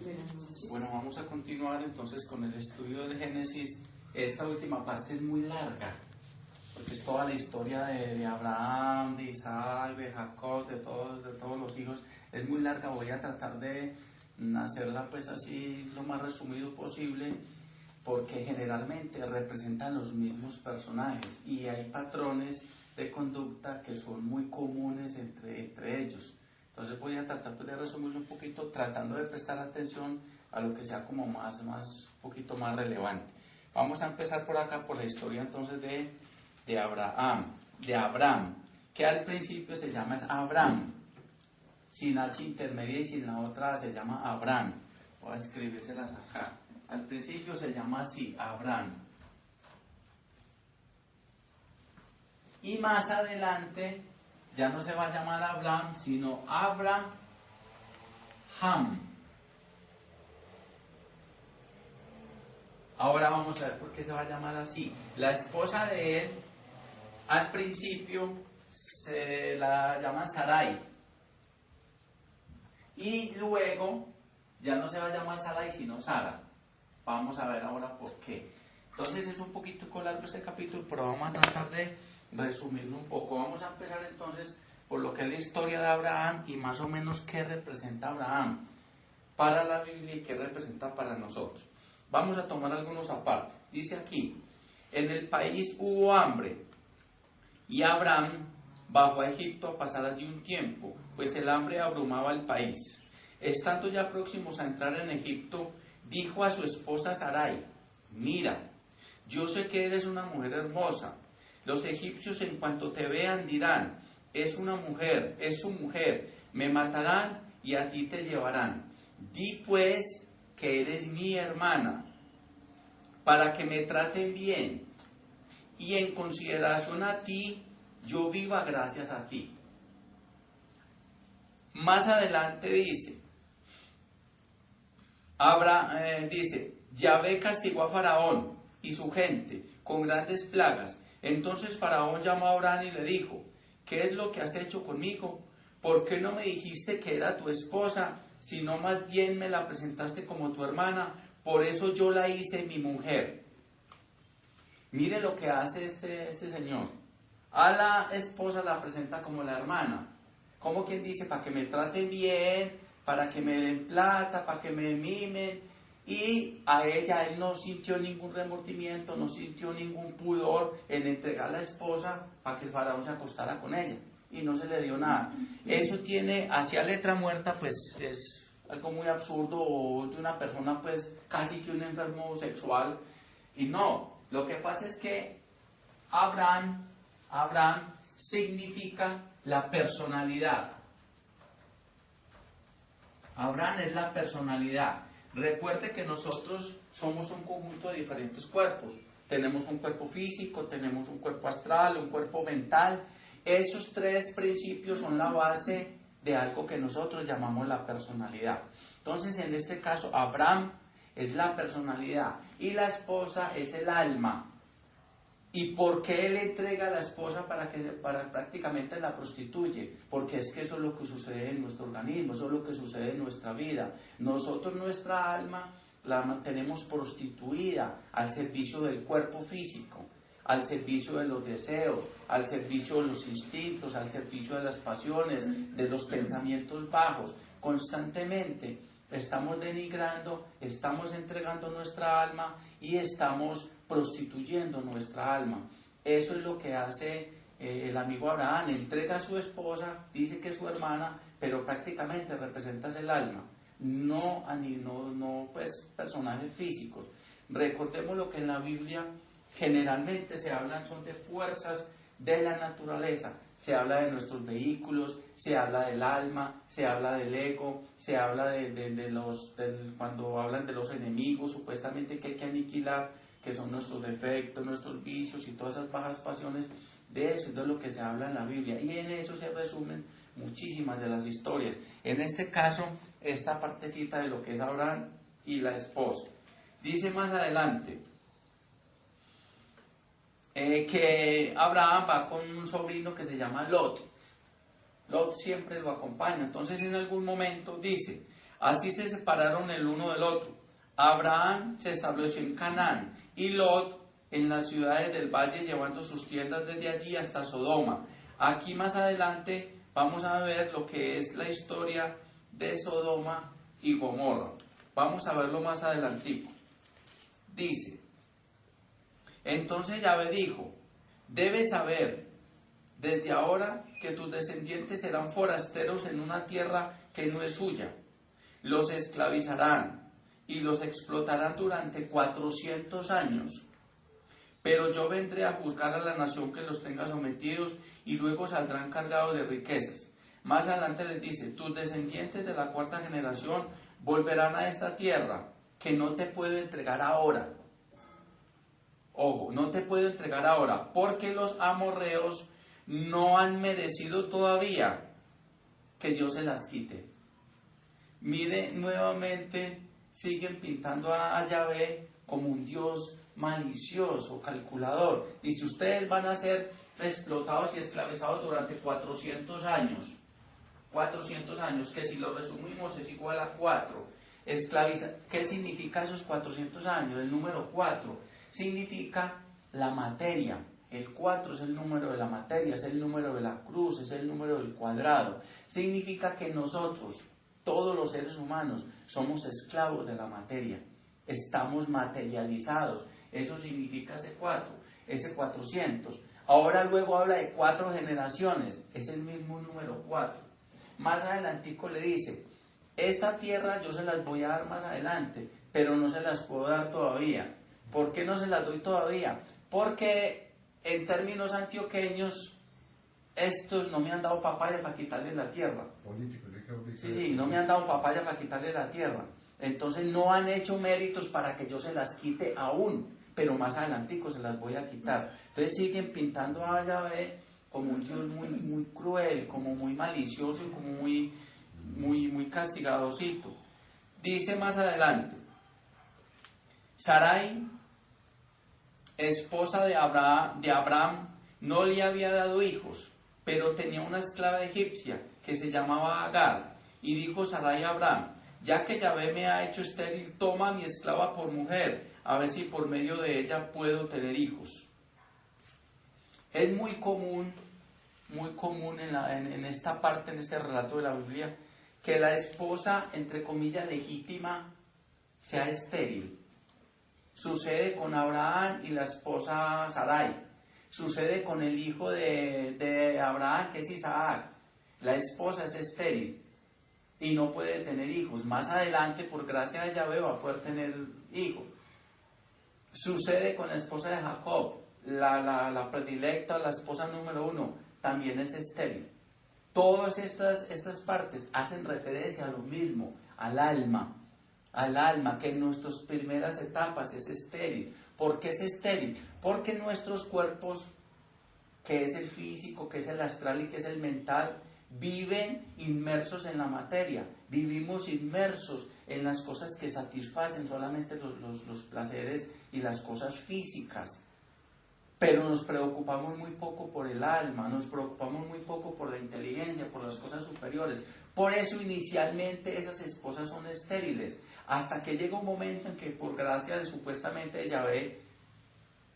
Buenas noches. Bueno, vamos a continuar entonces con el estudio del Génesis. Esta última parte es muy larga, porque es toda la historia de Abraham, de Isaac, de Jacob, de todos los hijos. Es muy larga, voy a tratar de hacerla pues así lo más resumido posible, porque generalmente representan los mismos personajes y hay patrones de conducta que son muy comunes entre ellos. Entonces voy a tratar pues, de resumirlo un poquito, tratando de prestar atención a lo que sea como un poquito más relevante. Vamos a empezar por acá, por la historia entonces de Abraham, que al principio se llama Abraham, sin H intermedia y sin la otra se llama Abraham. Voy a escribírselas acá. Al principio se llama así, Abraham. Y más adelante ya no se va a llamar Abraham, sino Abraham. Ahora vamos a ver por qué se va a llamar así. La esposa de él, al principio, se la llaman Sarai. Y luego, ya no se va a llamar Sarai, sino Sara. Vamos a ver ahora por qué. Entonces es un poquito largo este capítulo, pero vamos a tratar de resumirlo un poco. Vamos a empezar entonces por lo que es la historia de Abraham y más o menos qué representa Abraham para la Biblia y qué representa para nosotros. Vamos a tomar algunos aparte. Dice aquí, en el país hubo hambre y Abraham bajó a Egipto a pasar allí un tiempo, pues el hambre abrumaba el país. Estando ya próximos a entrar en Egipto, dijo a su esposa Sarai: mira, yo sé que eres una mujer hermosa. Los egipcios en cuanto te vean dirán: es su mujer, me matarán y a ti te llevarán. Di pues que eres mi hermana, para que me traten bien, y en consideración a ti, yo viva gracias a ti. Más adelante dice, Yahvé castigó a Faraón y su gente con grandes plagas. Entonces Faraón llamó a Abraham y le dijo: ¿qué es lo que has hecho conmigo? ¿Por qué no me dijiste que era tu esposa, sino más bien me la presentaste como tu hermana? Por eso yo la hice mi mujer. Mire lo que hace este señor. A la esposa la presenta como la hermana. Como quien dice, para que me traten bien, para que me den plata, para que me mimen. Y a ella, él no sintió ningún remordimiento, no sintió ningún pudor en entregar a la esposa para que el faraón se acostara con ella. Y no se le dio nada. Eso tiene, hacia letra muerta, pues es algo muy absurdo, o de una persona pues casi que un enfermo sexual. Y no, lo que pasa es que Abraham significa la personalidad. Abraham es la personalidad. Recuerde que nosotros somos un conjunto de diferentes cuerpos. Tenemos un cuerpo físico, tenemos un cuerpo astral, un cuerpo mental. Esos tres principios son la base de algo que nosotros llamamos la personalidad. Entonces, en este caso, Abraham es la personalidad y la esposa es el alma. ¿Y por qué él entrega a la esposa para prácticamente la prostituye? Porque es que eso es lo que sucede en nuestro organismo, eso es lo que sucede en nuestra vida. Nosotros nuestra alma la mantenemos prostituida al servicio del cuerpo físico, al servicio de los deseos, al servicio de los instintos, al servicio de las pasiones, de los pensamientos bajos. Constantemente estamos denigrando, estamos entregando nuestra alma y estamos prostituyendo nuestra alma. Eso es lo que hace el amigo Abraham. Entrega a su esposa, dice que es su hermana, pero prácticamente representa el alma, no pues personajes físicos. Recordemos lo que en la Biblia generalmente se hablan son de fuerzas de la naturaleza. Se habla de nuestros vehículos, se habla del alma, se habla del ego, se habla cuando hablan de los enemigos supuestamente que hay que aniquilar, que son nuestros defectos, nuestros vicios y todas esas bajas pasiones. De eso es de lo que se habla en la Biblia, y en eso se resumen muchísimas de las historias. En este caso, esta partecita de lo que es Abraham y la esposa. Dice más adelante que Abraham va con un sobrino que se llama Lot. Lot siempre lo acompaña. Entonces en algún momento dice: Así se separaron el uno del otro. Abraham se estableció en Canaán y Lot en las ciudades del valle, llevando sus tiendas desde allí hasta Sodoma. Aquí más adelante vamos a ver lo que es la historia de Sodoma y Gomorra. Vamos a verlo más adelantico. Dice, entonces Yahvé dijo, debes saber desde ahora que tus descendientes serán forasteros en una tierra que no es suya. Los esclavizarán y los explotarán durante 400 años. Pero yo vendré a juzgar a la nación que los tenga sometidos y luego saldrán cargados de riquezas. Más adelante les dice, tus descendientes de la cuarta generación volverán a esta tierra que no te puedo entregar ahora. Ojo, no te puedo entregar ahora, porque los amorreos no han merecido todavía que yo se las quite. Mire, nuevamente siguen pintando a Yahvé como un Dios malicioso, calculador. Dice, ustedes van a ser explotados y esclavizados durante 400 años. 400 años, que si lo resumimos es igual a 4. ¿Qué significa esos 400 años? El número 4 significa la materia. El 4 es el número de la materia, es el número de la cruz, es el número del cuadrado. Significa que nosotros, todos los seres humanos, somos esclavos de la materia. Estamos materializados. Eso significa ese 4, ese 400. Ahora luego habla de 4 generaciones. Es el mismo número 4. Más adelantico le dice, esta tierra yo se las voy a dar más adelante, pero no se las puedo dar todavía. ¿Por qué no se las doy todavía? Porque en términos antioqueños, estos no me han dado papaya para quitarle la tierra. Sí, no me han dado papaya para quitarle la tierra. Entonces no han hecho méritos para que yo se las quite aún, pero más adelantico se las voy a quitar. Entonces siguen pintando a Yahvé como un Dios muy cruel, como muy malicioso y como muy castigadorcito. Dice más adelante, Sarai, esposa de Abraham, no le había dado hijos, pero tenía una esclava egipcia que se llamaba Agar, y dijo Sarai a Abraham, ya que Yahvé me ha hecho estéril, toma a mi esclava por mujer, a ver si por medio de ella puedo tener hijos. Es muy común en esta parte, en este relato de la Biblia, que la esposa, entre comillas, legítima, sea estéril. Sucede con Abraham y la esposa Sarai. Sucede con el hijo de Abraham, que es Isaac. La esposa es estéril y no puede tener hijos. Más adelante, por gracia de Yahvé, va a poder tener hijos. Sucede con la esposa de Jacob. La predilecta, la esposa número 1, también es estéril. Todas estas partes hacen referencia a lo mismo, al alma, que en nuestras primeras etapas es estéril. ¿Por qué es estéril? Porque nuestros cuerpos, que es el físico, que es el astral y que es el mental, viven inmersos en la materia, vivimos inmersos en las cosas que satisfacen solamente los placeres y las cosas físicas. Pero nos preocupamos muy poco por el alma, nos preocupamos muy poco por la inteligencia, por las cosas superiores. Por eso inicialmente esas esposas son estériles, hasta que llega un momento en que por gracia de supuestamente de Yahvé,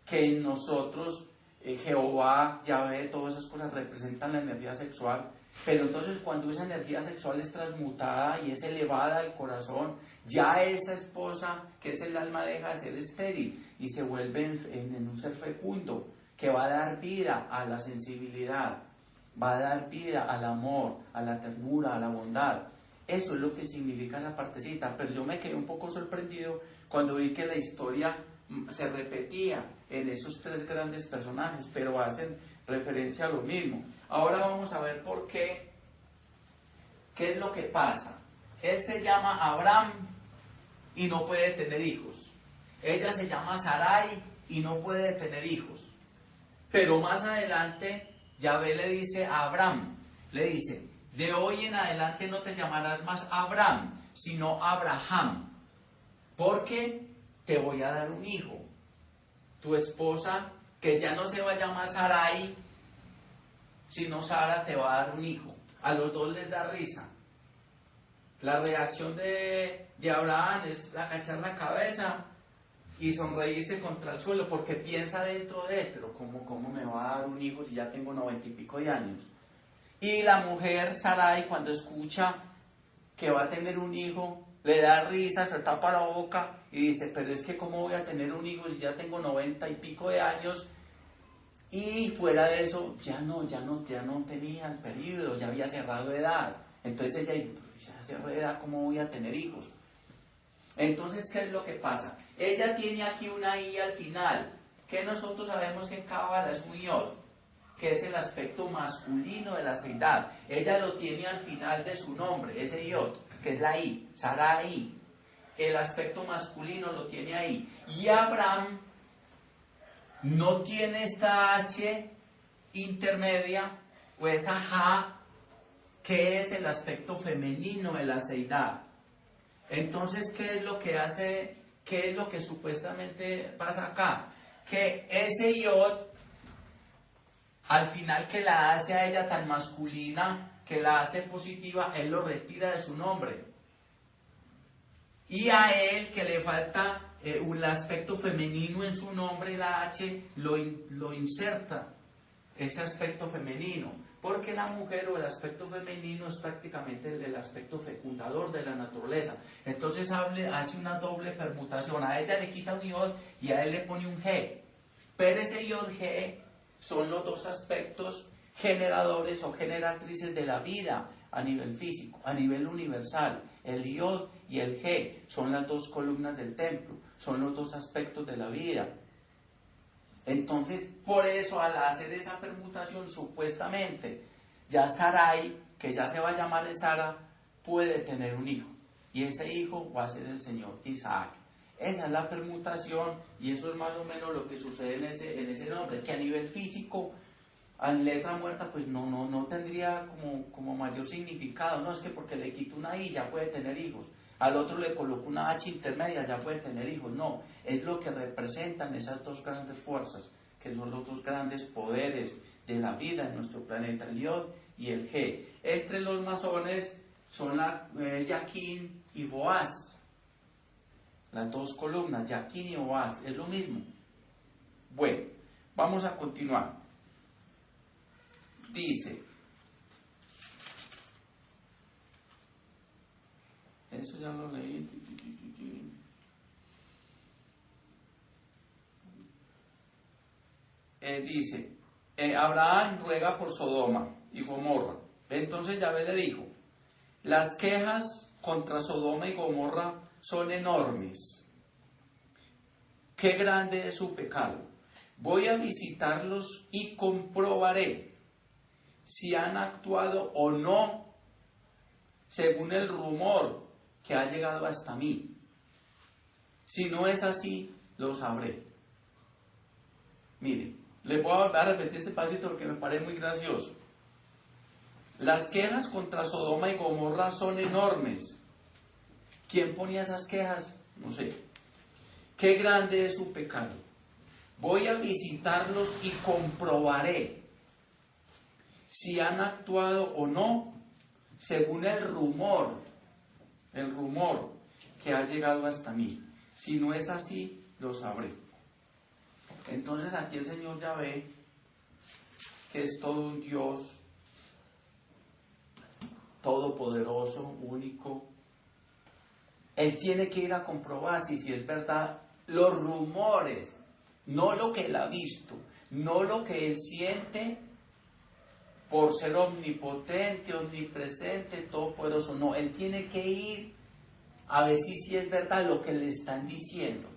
que en nosotros Jehová, Yahvé, todas esas cosas representan la energía sexual, pero entonces cuando esa energía sexual es transmutada y es elevada al corazón, ya esa esposa, que es el alma, deja de ser estéril y se vuelve en un ser fecundo, que va a dar vida a la sensibilidad, va a dar vida al amor, a la ternura, a la bondad. Eso es lo que significa la partecita, pero yo me quedé un poco sorprendido cuando vi que la historia se repetía en esos 3 grandes personajes, pero hacen referencia a lo mismo. Ahora vamos a ver por qué. ¿Qué es lo que pasa? Él se llama Abraham y no puede tener hijos. Ella se llama Sarai y no puede tener hijos. Pero más adelante, Yahvé le dice a Abraham, le dice, de hoy en adelante no te llamarás más Abraham, sino Abraham, porque te voy a dar un hijo. Tu esposa, que ya no se va a llamar Sarai, sino Sara, te va a dar un hijo. A los dos les da risa. La reacción de Abraham es agachar la cabeza y sonreírse contra el suelo, porque piensa dentro de él, pero ¿cómo me va a dar un hijo si ya tengo 90 y pico de años? Y la mujer Sarai, cuando escucha que va a tener un hijo, le da risa, se tapa la boca y dice, pero es que ¿cómo voy a tener un hijo si ya tengo 90 y pico de años? Y fuera de eso, ya no tenía el periodo, ya había cerrado edad. Entonces ella dijo, pero ya cerré edad, ¿cómo voy a tener hijos? Entonces, ¿qué es lo que pasa? Ella tiene aquí una I al final, que nosotros sabemos que en Cábala es un Yod, que es el aspecto masculino de la seidad. Ella lo tiene al final de su nombre, ese Yod, que es la I, Sarai. El aspecto masculino lo tiene ahí. Y Abraham no tiene esta H intermedia, o esa Ja, que es el aspecto femenino de la seidad. Entonces, ¿qué es lo que hace? ¿Qué es lo que supuestamente pasa acá? Que ese Yod, al final, que la hace a ella tan masculina, que la hace positiva, él lo retira de su nombre. Y a él, que le falta un aspecto femenino en su nombre, la H, lo inserta, ese aspecto femenino. Porque la mujer o el aspecto femenino es prácticamente el aspecto fecundador de la naturaleza. Entonces hace una doble permutación. A ella le quita un Yod y a él le pone un G. Pero ese Yod G son los dos aspectos generadores o generatrices de la vida a nivel físico, a nivel universal. El Yod y el G son las dos columnas del templo, son los dos aspectos de la vida. Entonces, por eso, al hacer esa permutación, supuestamente, ya Sarai, que ya se va a llamar Sara, puede tener un hijo. Y ese hijo va a ser el Señor Isaac. Esa es la permutación, y eso es más o menos lo que sucede en ese nombre, que a nivel físico, en letra muerta, pues no tendría como mayor significado. No es que porque le quito una I ya puede tener hijos. Al otro le coloco una H intermedia, ya puede tener hijos. No, es lo que representan esas dos grandes fuerzas, que son los dos grandes poderes de la vida en nuestro planeta, el Yod y el G. Entre los masones son Yaquín y Boaz. Las dos columnas, Yaquín y Boaz, es lo mismo. Bueno, vamos a continuar. Dice... Eso ya lo leí. Dice, Abraham ruega por Sodoma y Gomorra. Entonces Yahvé le dijo, las quejas contra Sodoma y Gomorra son enormes. Qué grande es su pecado. Voy a visitarlos y comprobaré si han actuado o no según el rumor que ha llegado hasta mí. Si no es así, lo sabré. Mire, le voy a repetir este pasito porque me parece muy gracioso. Las quejas contra Sodoma y Gomorra son enormes. ¿Quién ponía esas quejas? No sé. Qué grande es su pecado. Voy a visitarlos y comprobaré si han actuado o no según el rumor que ha llegado hasta mí. Si no es así, lo sabré. Entonces aquí el Señor ya ve que es todo un Dios todopoderoso, único. Él tiene que ir a comprobar si es verdad los rumores, no lo que él ha visto, no lo que él siente por ser omnipotente, omnipresente, todopoderoso. No, él tiene que ir a ver si es verdad lo que le están diciendo.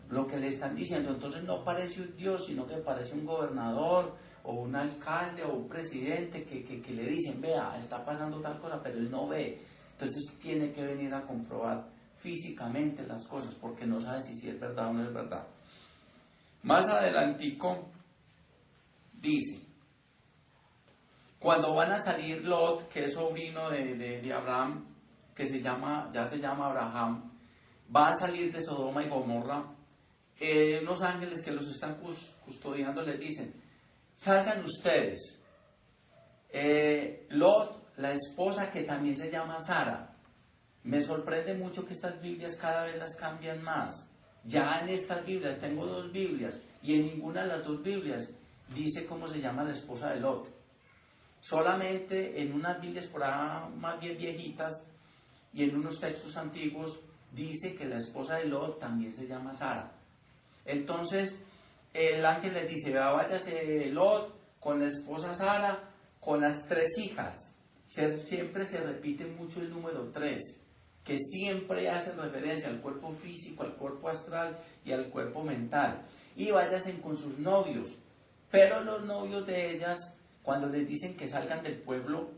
Lo que le están diciendo. Entonces no parece un Dios, sino que parece un gobernador o un alcalde o un presidente que le dicen, vea, está pasando tal cosa, pero él no ve. Entonces tiene que venir a comprobar físicamente las cosas, porque no sabe si es verdad o no es verdad. Más adelantico dice, cuando van a salir Lot, que es sobrino de Abraham, que ya se llama Abraham, va a salir de Sodoma y Gomorra, unos ángeles que los están custodiando les dicen, salgan ustedes. Lot la esposa que también se llama Sara. Me sorprende mucho que estas Biblias cada vez las cambian más. Ya en estas Biblias, tengo 2 Biblias, y en ninguna de las 2 Biblias dice cómo se llama la esposa de Lot. Solamente en unas Biblias por ahí más bien viejitas y en unos textos antiguos dice que la esposa de Lot también se llama Sara. Entonces el ángel les dice, váyase Lot con la esposa Sara, con las 3 hijas. Siempre se repite mucho el número 3, que siempre hace referencia al cuerpo físico, al cuerpo astral y al cuerpo mental. Y váyanse con sus novios. Pero los novios de ellas, cuando les dicen que salgan del pueblo,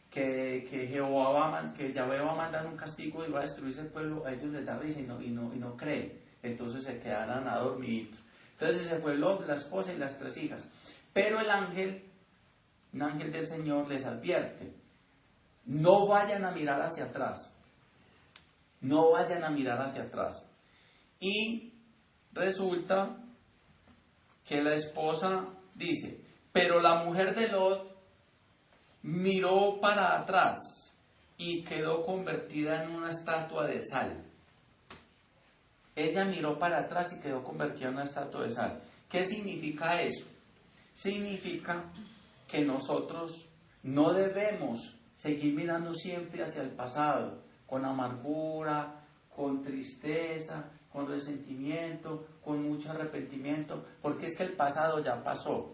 que Yahvé va a mandar un castigo y va a destruirse el pueblo, a ellos les da risa y no creen. Entonces se quedarán a dormir. Entonces se fue Lot, la esposa y las 3 hijas. Pero el ángel, un ángel del Señor, les advierte: no vayan a mirar hacia atrás. No vayan a mirar hacia atrás. Y resulta que la esposa dice, pero la mujer de Lot miró para atrás y quedó convertida en una estatua de sal. Ella miró para atrás y quedó convertida en una estatua de sal. ¿Qué significa eso? Significa que nosotros no debemos seguir mirando siempre hacia el pasado, con amargura, con tristeza, con resentimiento, con mucho arrepentimiento, porque es que el pasado ya pasó.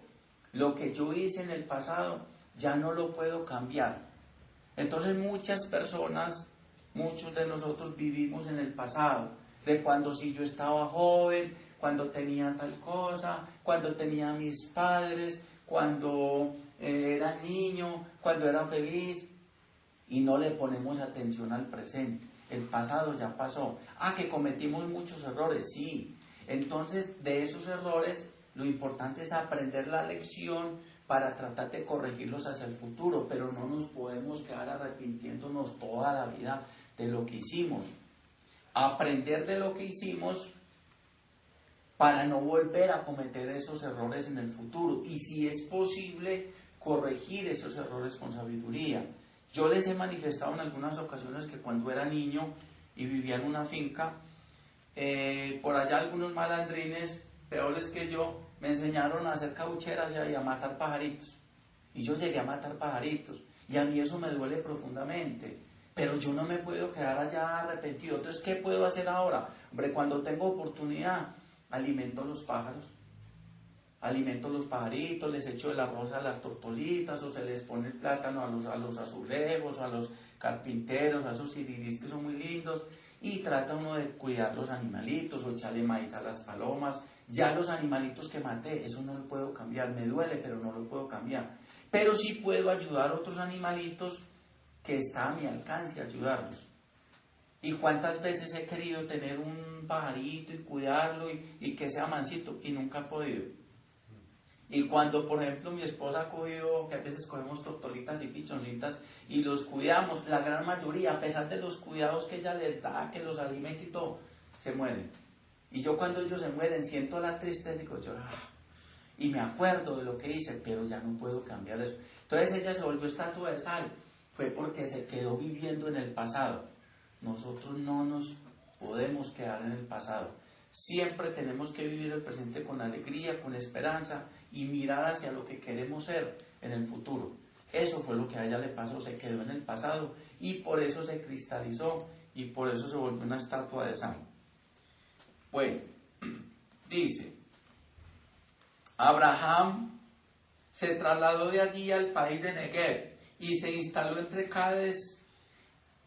Lo que yo hice en el pasado ya no lo puedo cambiar. Entonces muchas personas, muchos de nosotros vivimos en el pasado, de cuando si yo estaba joven, cuando tenía tal cosa, cuando tenía mis padres, cuando era niño, cuando era feliz, y no le ponemos atención al presente. El pasado ya pasó. Que cometimos muchos errores, sí. Entonces, de esos errores, lo importante es aprender la lección para tratar de corregirlos hacia el futuro, pero no nos podemos quedar arrepintiéndonos toda la vida de lo que hicimos. Aprender de lo que hicimos para no volver a cometer esos errores en el futuro. Y si es posible, corregir esos errores con sabiduría. Yo les he manifestado en algunas ocasiones que cuando era niño y vivía en una finca, por allá algunos malandrines, peores que yo, me enseñaron a hacer caucheras y a matar pajaritos. Y yo llegué a matar pajaritos. Y a mí eso me duele profundamente. Pero yo no me puedo quedar allá arrepentido. Entonces, ¿qué puedo hacer ahora? Hombre, cuando tengo oportunidad, alimento a los pájaros. Alimento a los pajaritos, les echo el arroz a las tortolitas, o se les pone el plátano a los azulejos, o a los carpinteros, a esos siriris que son muy lindos, y trata uno de cuidar los animalitos, o echarle maíz a las palomas. Ya los animalitos que maté, eso no lo puedo cambiar, me duele, pero no lo puedo cambiar. Pero sí puedo ayudar a otros animalitos que está a mi alcance, ayudarlos. ¿Y cuántas veces he querido tener un pajarito y cuidarlo y que sea mansito, y nunca he podido? Y cuando, por ejemplo, mi esposa ha cogido, que a veces cogemos tortolitas y pichoncitas y los cuidamos, la gran mayoría, a pesar de los cuidados que ella les da, que los alimenta y todo, se mueren. Y yo cuando ellos se mueren siento la tristeza y digo yo, y me acuerdo de lo que hice, pero ya no puedo cambiar eso. Entonces ella se volvió estatua de sal, fue porque se quedó viviendo en el pasado. Nosotros no nos podemos quedar en el pasado. Siempre tenemos que vivir el presente con alegría, con esperanza y mirar hacia lo que queremos ser en el futuro. Eso fue lo que a ella le pasó, se quedó en el pasado y por eso se cristalizó y por eso se volvió una estatua de sal. Bueno, dice, Abraham se trasladó de allí al país de Negev y se instaló entre Cades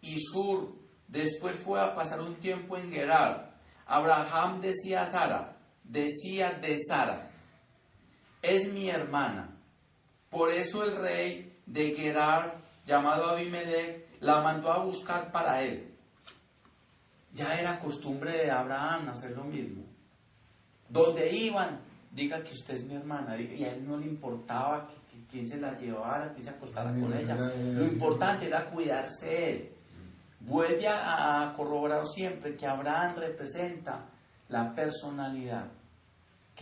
y Sur. Después fue a pasar un tiempo en Gerar. Abraham decía de Sara, es mi hermana. Por eso el rey de Gerar, llamado Abimelech, la mandó a buscar para él. Ya era costumbre de Abraham hacer lo mismo. Donde iban, diga que usted es mi hermana. Y a él no le importaba quién se la llevara, quién se acostara con ella. Lo importante era cuidarse él. Vuelve a corroborar siempre que Abraham representa la personalidad,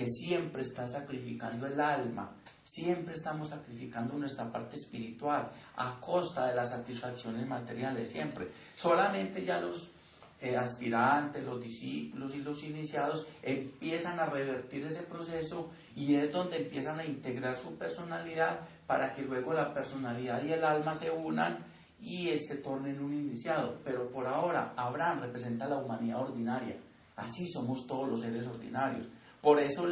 que siempre está sacrificando el alma, siempre estamos sacrificando nuestra parte espiritual a costa de las satisfacciones materiales, siempre. Solamente ya los aspirantes, los discípulos y los iniciados empiezan a revertir ese proceso y es donde empiezan a integrar su personalidad para que luego la personalidad y el alma se unan y él se torne en un iniciado. Pero por ahora Abraham representa la humanidad ordinaria, así somos todos los seres ordinarios. Por eso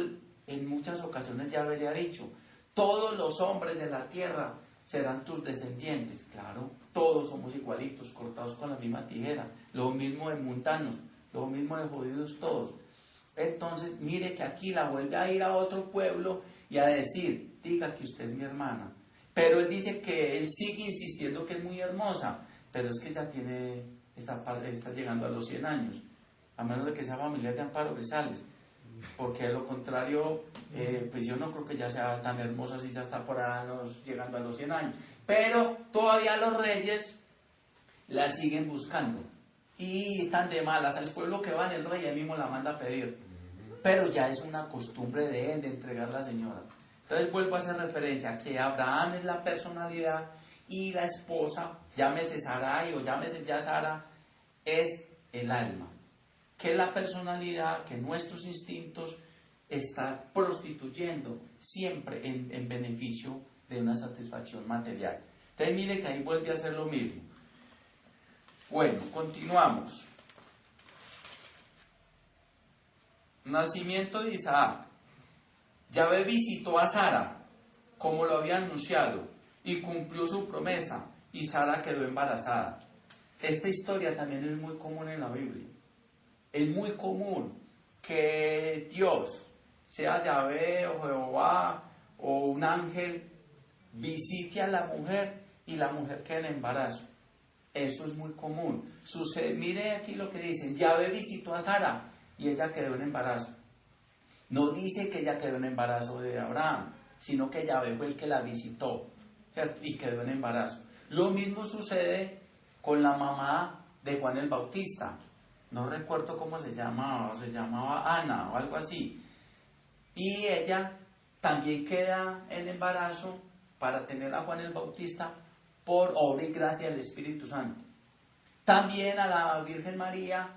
en muchas ocasiones Yahvé le ha dicho, todos los hombres de la tierra serán tus descendientes. Claro, todos somos igualitos, cortados con la misma tijera, lo mismo de mundanos, lo mismo de jodidos todos. Entonces, mire que aquí la vuelve a ir a otro pueblo y a decir, diga que usted es mi hermana. Pero él dice que él sigue insistiendo que es muy hermosa, pero es que ya está llegando a los 100 años, a menos de que sea familiar de Amparo Grisales. Porque de lo contrario, pues yo no creo que ya sea tan hermosa si ya está por ahí llegando a los 100 años. Pero todavía los reyes la siguen buscando. Y están de malas. Al pueblo que va en el rey, él mismo la manda a pedir. Pero ya es una costumbre de él de entregar la señora. Entonces vuelvo a hacer referencia a que Abraham es la personalidad y la esposa, llámese Sarai o llámese ya Sara, es el alma. Que la personalidad, que nuestros instintos están prostituyendo siempre en beneficio de una satisfacción material. Entonces mire que ahí vuelve a hacer lo mismo. Bueno, continuamos. Nacimiento de Isaac. Yahvé visitó a Sara, como lo había anunciado, y cumplió su promesa, y Sara quedó embarazada. Esta historia también es muy común en la Biblia. Es muy común que Dios, sea Yahvé o Jehová o un ángel, visite a la mujer y la mujer queda en embarazo. Eso es muy común. Sucede, mire aquí lo que dicen, Yahvé visitó a Sara y ella quedó en embarazo. No dice que ella quedó en embarazo de Abraham, sino que Yahvé fue el que la visitó, ¿cierto? Y quedó en embarazo. Lo mismo sucede con la mamá de Juan el Bautista. No recuerdo cómo se llamaba Ana o algo así. Y ella también queda en embarazo para tener a Juan el Bautista por obra y gracia del Espíritu Santo. También a la Virgen María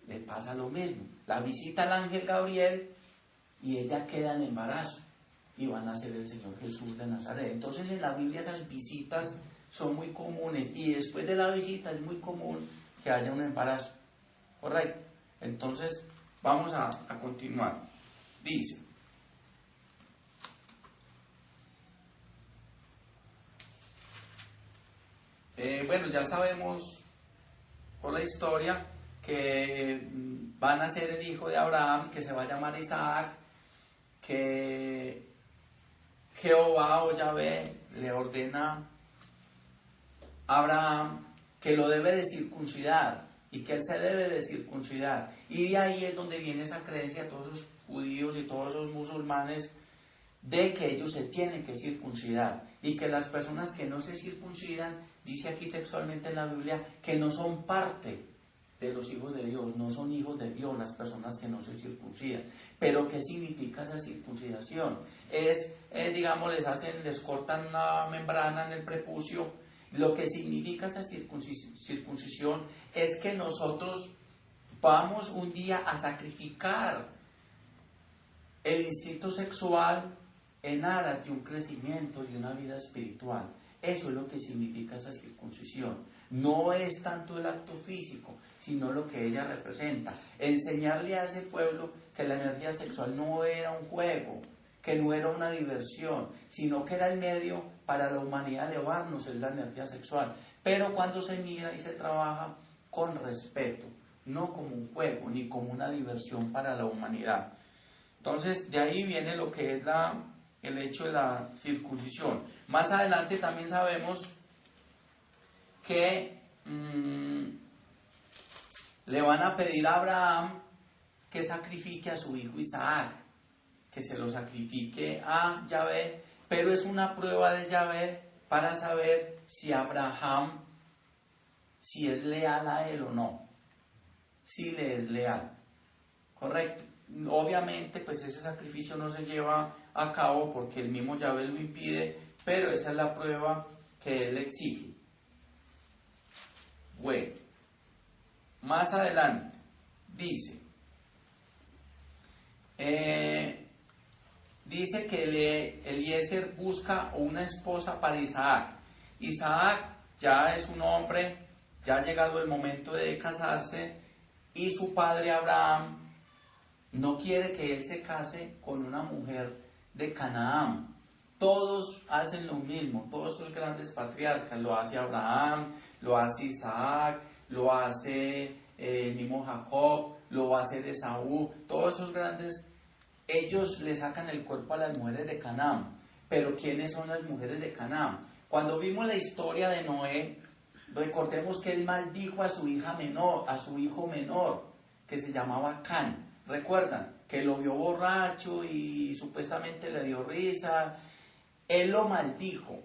le pasa lo mismo. La visita el ángel Gabriel y ella queda en embarazo y va a nacer el Señor Jesús de Nazaret. Entonces en la Biblia esas visitas son muy comunes y después de la visita es muy común que haya un embarazo. Correcto. Entonces vamos a continuar. Dice, bueno, ya sabemos por la historia que van a ser el hijo de Abraham, que se va a llamar Isaac, que Jehová o Yahvé le ordena a Abraham que lo debe de circuncidar y que él se debe de circuncidar. Y de ahí es donde viene esa creencia de todos esos judíos y todos esos musulmanes de que ellos se tienen que circuncidar y que las personas que no se circuncidan, dice aquí textualmente en la Biblia, que no son parte de los hijos de Dios, no son hijos de Dios las personas que no se circuncidan. Pero ¿qué significa esa circuncisión? Digamos, les cortan una membrana en el prepucio. Lo que significa esa circuncisión es que nosotros vamos un día a sacrificar el instinto sexual en aras de un crecimiento y una vida espiritual. Eso es lo que significa esa circuncisión. No es tanto el acto físico, sino lo que ella representa. Enseñarle a ese pueblo que la energía sexual no era un juego, que no era una diversión, sino que era el medio para la humanidad elevarnos, es la energía sexual. Pero cuando se mira y se trabaja con respeto, no como un juego, ni como una diversión para la humanidad. Entonces, de ahí viene lo que es el hecho de la circuncisión. Más adelante también sabemos que le van a pedir a Abraham que sacrifique a su hijo Isaac, que se lo sacrifique a Yahvé, pero es una prueba de Yahvé para saber si Abraham, si es leal a él o no, si le es leal, ¿correcto? obviamente pues ese sacrificio no se lleva a cabo porque el mismo Yahvé lo impide, pero esa es la prueba que él exige. Bueno, más adelante dice, dice que Eliezer busca una esposa para Isaac. Isaac ya es un hombre, ya ha llegado el momento de casarse, y su padre Abraham no quiere que él se case con una mujer de Canaán. Todos hacen lo mismo, todos esos grandes patriarcas, lo hace Abraham, lo hace Isaac, lo hace el mismo Jacob, lo va a hacer Esaú, todos esos grandes, ellos le sacan el cuerpo a las mujeres de Canaán. Pero ¿quiénes son las mujeres de Canaán? Cuando vimos la historia de Noé, recordemos que él maldijo a su hija menor, a su hijo menor, que se llamaba Can. ¿Recuerdan? Que lo vio borracho y supuestamente le dio risa. Él lo maldijo.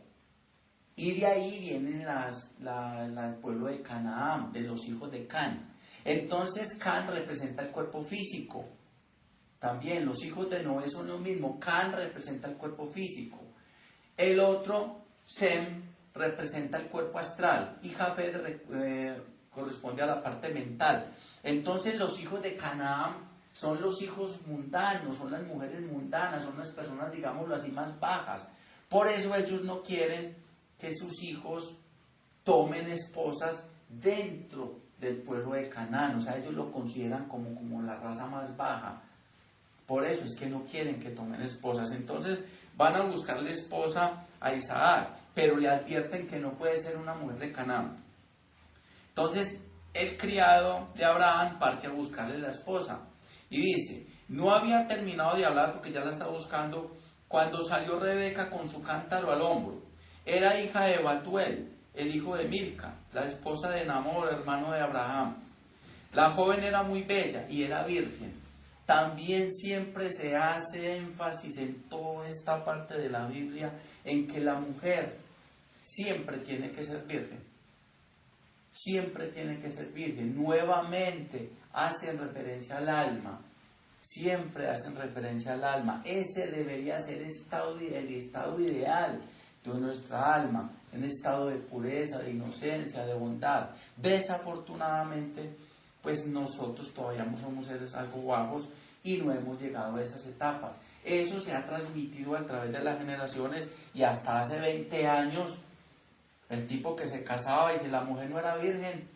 Y de ahí vienen el pueblo de Canaán, de los hijos de Can. Entonces Can representa el cuerpo físico. También los hijos de Noé son lo mismo. Can representa el cuerpo físico. El otro, Sem, representa el cuerpo astral. Y Jafet corresponde a la parte mental. Entonces los hijos de Canaán son los hijos mundanos, son las mujeres mundanas, son las personas, digámoslo así, más bajas. Por eso ellos no quieren que sus hijos tomen esposas dentro del pueblo de Canaán. O sea, ellos lo consideran como la raza más baja. Por eso es que no quieren que tomen esposas. Entonces van a buscarle esposa a Isaac, pero le advierten que no puede ser una mujer de Canaán. Entonces el criado de Abraham parte a buscarle la esposa. Y dice, no había terminado de hablar porque ya la estaba buscando cuando salió Rebeca con su cántaro al hombro. Era hija de Batuel, el hijo de Milca, la esposa de Namor, hermano de Abraham. La joven era muy bella y era virgen. También siempre se hace énfasis en toda esta parte de la Biblia en que la mujer siempre tiene que ser virgen. Siempre tiene que ser virgen. Nuevamente hacen referencia al alma. Siempre hacen referencia al alma. Ese debería ser el estado ideal de nuestra alma, en estado de pureza, de inocencia, de bondad. Desafortunadamente, pues nosotros todavía no somos seres algo bajos y no hemos llegado a esas etapas. Eso se ha transmitido a través de las generaciones y hasta hace 20 años el tipo que se casaba y si la mujer no era virgen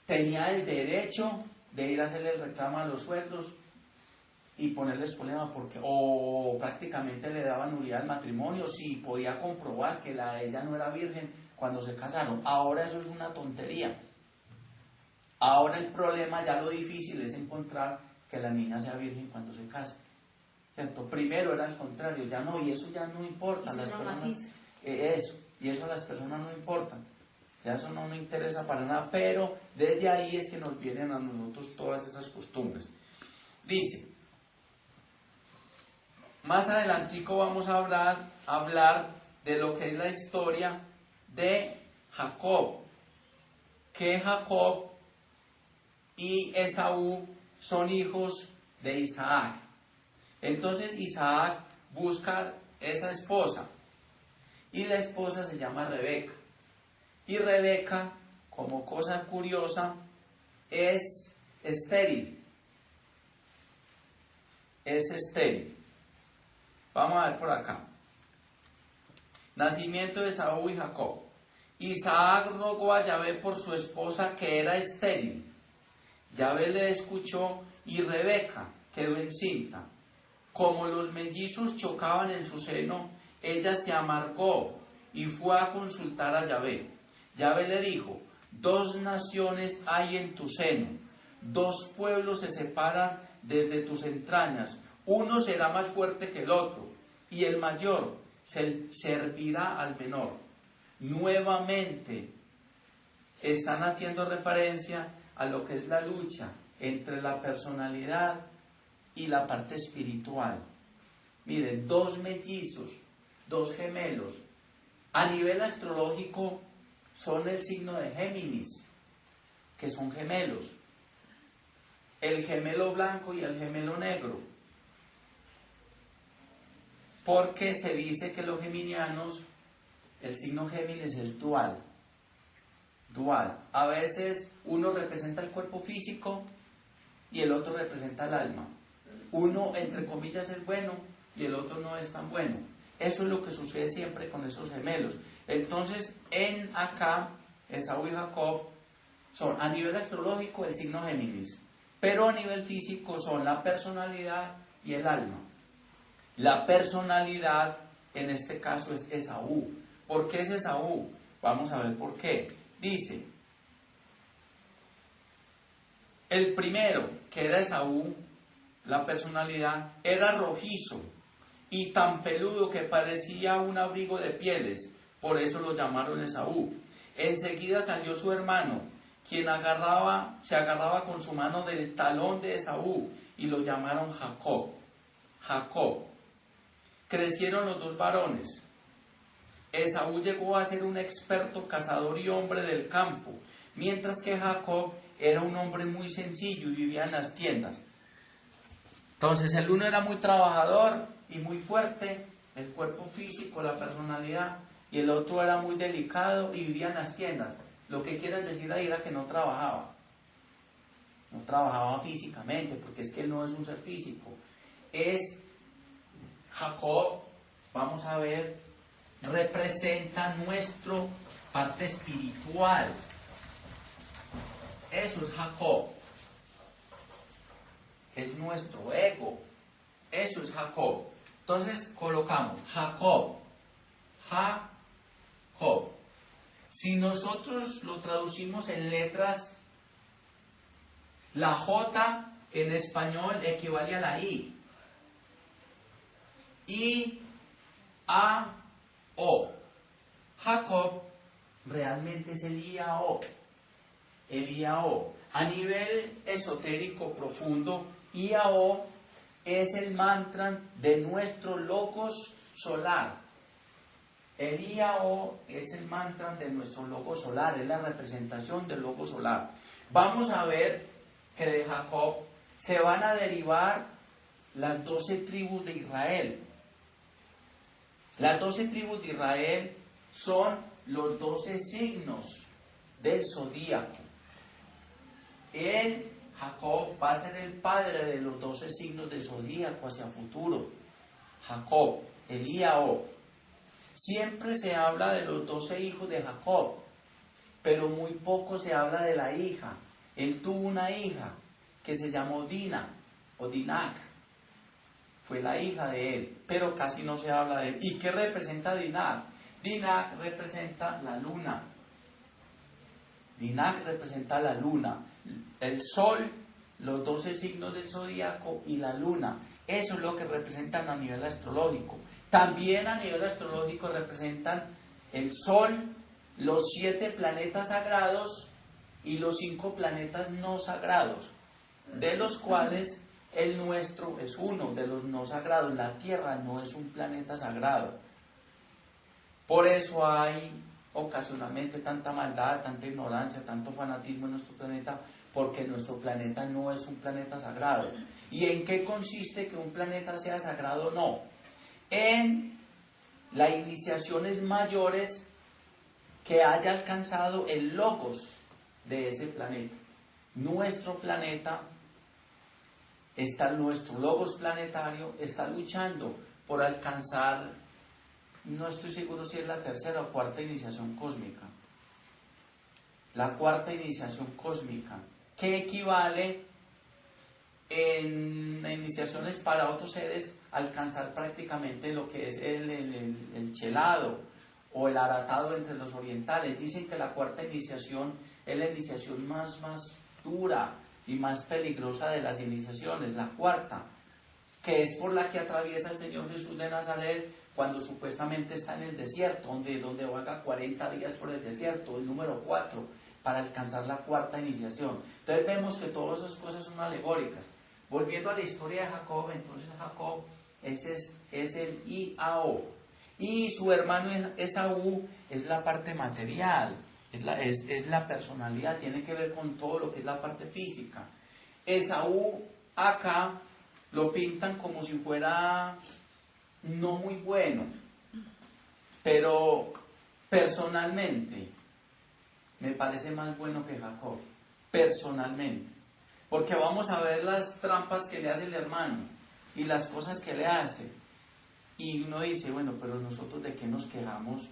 tenía el derecho de ir a hacerle el reclamo a los suegros y ponerles problema porque o prácticamente le daban nulidad al matrimonio si podía comprobar que ella no era virgen cuando se casaron. Ahora eso es una tontería. Ahora el problema, ya lo difícil es encontrar que la niña sea virgen cuando se case, ¿cierto? Primero era al contrario, ya no, y eso ya no importa. Las personas, y eso a las personas no importan, ya eso no nos interesa para nada, pero desde ahí es que nos vienen a nosotros todas esas costumbres. Dice, más adelantico vamos a hablar de lo que es la historia de Jacob, que Jacob y Esaú son hijos de Isaac. Entonces Isaac busca esa esposa y la esposa se llama Rebeca. Y Rebeca, como cosa curiosa, es estéril. Es estéril. Vamos a ver por acá. Nacimiento de Esaú y Jacob. Isaac rogó a Yahvé por su esposa que era estéril. Yahvé le escuchó y Rebeca quedó encinta. Como los mellizos chocaban en su seno, ella se amargó y fue a consultar a Yahvé. Yahvé le dijo, 2 naciones hay en tu seno, 2 pueblos se separan desde tus entrañas, uno será más fuerte que el otro, y el mayor servirá al menor. Nuevamente están haciendo referencia a lo que es la lucha entre la personalidad y la parte espiritual. Miren, 2 mellizos, 2 gemelos, a nivel astrológico son el signo de Géminis, que son gemelos. el gemelo blanco y el gemelo negro. Porque se dice que los geminianos, el signo Géminis es dual. Dual. A veces uno representa el cuerpo físico y el otro representa el alma. Uno, entre comillas, es bueno y el otro no es tan bueno. Eso es lo que sucede siempre con esos gemelos. Entonces, acá, Esaú y Jacob son a nivel astrológico el signo Géminis, pero a nivel físico son la personalidad y el alma. La personalidad, en este caso, es Esaú. ¿Por qué es Esaú? Vamos a ver por qué. Dice, el primero, que era Esaú, la personalidad, era rojizo y tan peludo que parecía un abrigo de pieles, por eso lo llamaron Esaú. Enseguida salió su hermano, quien se agarraba con su mano del talón de Esaú, y lo llamaron Jacob. Jacob. Crecieron los dos varones. Esaú llegó a ser un experto cazador y hombre del campo, mientras que Jacob era un hombre muy sencillo y vivía en las tiendas. Entonces el uno era muy trabajador y muy fuerte, el cuerpo físico, la personalidad, y el otro era muy delicado y vivía en las tiendas. Lo que quieren decir ahí era que no trabajaba físicamente, porque es que él no es un ser físico. Es Jacob, vamos a ver, representa nuestra parte espiritual. Eso es Jacob. Es nuestro ego. Eso es Jacob. Entonces colocamos Jacob. Jacob. Si nosotros lo traducimos en letras, la J en español equivale a la I. I-A-O. Jacob realmente es el I-A-O. El I-A-O. A nivel esotérico profundo, I-A-O es el mantra de nuestro logos solar. El I-A-O es el mantra de nuestro logo solar, es la representación del logo solar. Vamos a ver que de Jacob se van a derivar las 12 tribus de Israel. Las 12 tribus de Israel son los 12 signos del zodíaco. Jacob va a ser el padre de los 12 signos del zodíaco hacia futuro. Jacob, el I-A-O. Siempre se habla de los 12 hijos de Jacob, pero muy poco se habla de la hija. Él tuvo una hija que se llamó Dina o Dinak. Fue la hija de él, pero casi no se habla de él. ¿Y qué representa Dinak? Dinak representa la luna. Dinak representa la luna. El sol, los 12 signos del zodíaco y la luna. Eso es lo que representan a nivel astrológico. También a nivel astrológico representan el sol, los 7 planetas sagrados y los 5 planetas no sagrados, de los cuales el nuestro es uno de los no sagrados. La Tierra no es un planeta sagrado. Por eso hay ocasionalmente tanta maldad, tanta ignorancia, tanto fanatismo en nuestro planeta, porque nuestro planeta no es un planeta sagrado. ¿Y en qué consiste que un planeta sea sagrado o no? En las iniciaciones mayores que haya alcanzado el logos de ese planeta. Nuestro planeta, nuestro logos planetario está luchando por alcanzar, no estoy seguro si es la tercera o cuarta iniciación cósmica. La cuarta iniciación cósmica, que equivale en iniciaciones para otros seres a alcanzar prácticamente lo que es el chelado o el aratado entre los orientales. Dicen que la cuarta iniciación es la iniciación más dura y más peligrosa de las iniciaciones, la cuarta, que es por la que atraviesa el Señor Jesús de Nazaret cuando supuestamente está en el desierto, donde vaga 40 días por el desierto, el número 4, para alcanzar la cuarta iniciación. Entonces vemos que todas esas cosas son alegóricas. Volviendo a la historia de Jacob, entonces Jacob es el I-A-O. Y su hermano Esaú es la parte material, es la personalidad, tiene que ver con todo lo que es la parte física. Esaú acá lo pintan como si fuera no muy bueno, pero personalmente me parece más bueno que Jacob, personalmente, porque vamos a ver las trampas que le hace el hermano y las cosas que le hace, y uno dice, bueno, pero nosotros ¿de qué nos quejamos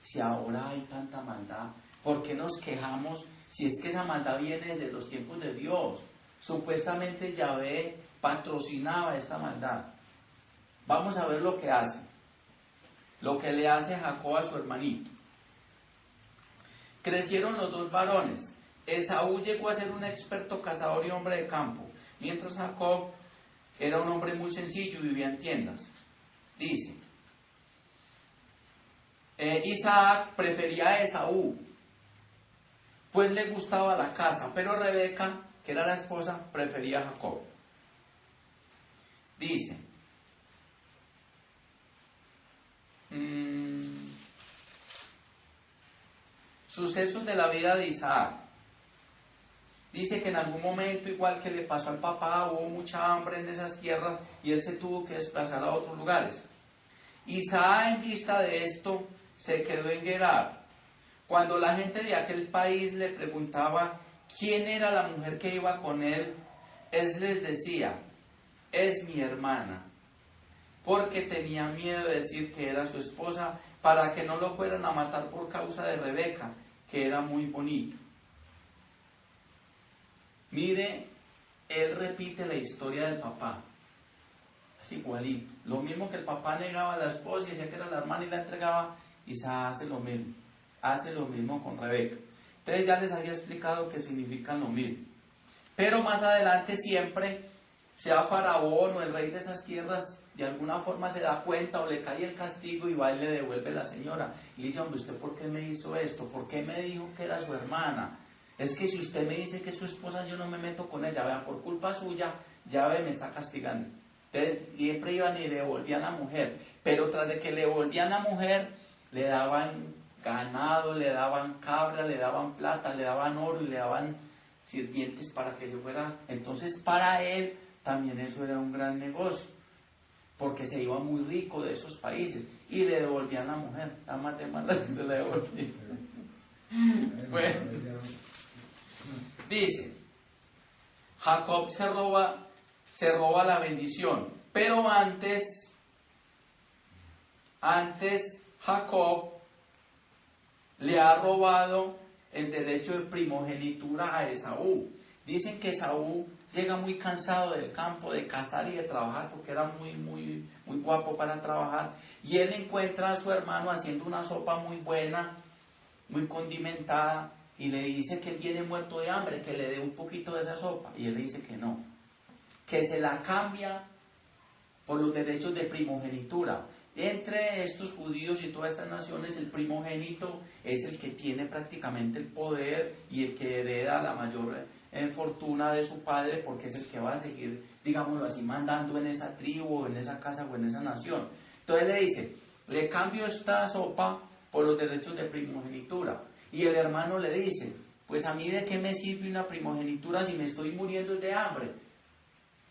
si ahora hay tanta maldad? ¿Por qué nos quejamos si es que esa maldad viene de los tiempos de Dios? Supuestamente Yahvé patrocinaba esta maldad. Vamos a ver lo que hace, lo que le hace Jacob a su hermanito. Crecieron los dos varones. Esaú llegó a ser un experto cazador y hombre de campo, mientras Jacob era un hombre muy sencillo y vivía en tiendas. Dice, Isaac prefería a Esaú, pues le gustaba la caza, pero Rebeca, que era la esposa, prefería a Jacob. Dice, sucesos de la vida de Isaac. Dice que en algún momento, igual que le pasó al papá, hubo mucha hambre en esas tierras y él se tuvo que desplazar a otros lugares. Isaac, en vista de esto, se quedó en Gerar. Cuando la gente de aquel país le preguntaba quién era la mujer que iba con él, él les decía, es mi hermana, porque tenía miedo de decir que era su esposa para que no lo fueran a matar por causa de Rebeca, que era muy bonita. Mire, él repite la historia del papá, es igualito, lo mismo que el papá negaba a la esposa y decía que era la hermana y la entregaba, Isaac hace lo mismo con Rebeca. Entonces ya les había explicado que significan lo mismo, pero más adelante siempre, sea Faraón o el rey de esas tierras, de alguna forma se da cuenta o le cae el castigo y va y le devuelve la señora. Y le dice, hombre, ¿usted por qué me hizo esto? ¿Por qué me dijo que era su hermana? Es que si usted me dice que es su esposa, yo no me meto con ella. Vea, por culpa suya, ya ve, me está castigando. Entonces, siempre iban y le devolvían a la mujer. Pero tras de que le devolvían a la mujer, le daban ganado, le daban cabra, le daban plata, le daban oro y le daban sirvientes para que se fuera. Entonces, para él, también eso era un gran negocio, porque se iba muy rico de esos países y le devolvían a la mujer, la más de malas que se le devolvían. Bueno, dice, Jacob se roba la bendición, pero antes Jacob le ha robado el derecho de primogenitura a Esaú. Dicen que Esaú llega muy cansado del campo, de cazar y de trabajar, porque era muy guapo para trabajar, y él encuentra a su hermano haciendo una sopa muy buena, muy condimentada, y le dice que él viene muerto de hambre, que le dé un poquito de esa sopa, y él le dice que no, que se la cambia por los derechos de primogenitura. Entre estos judíos y todas estas naciones, el primogénito es el que tiene prácticamente el poder y el que hereda la mayor fortuna de su padre, porque es el que va a seguir, digámoslo así, mandando en esa tribu, o en esa casa o en esa nación. Entonces le dice, le cambio esta sopa por los derechos de primogenitura. Y el hermano le dice, pues a mí de qué me sirve una primogenitura si me estoy muriendo de hambre.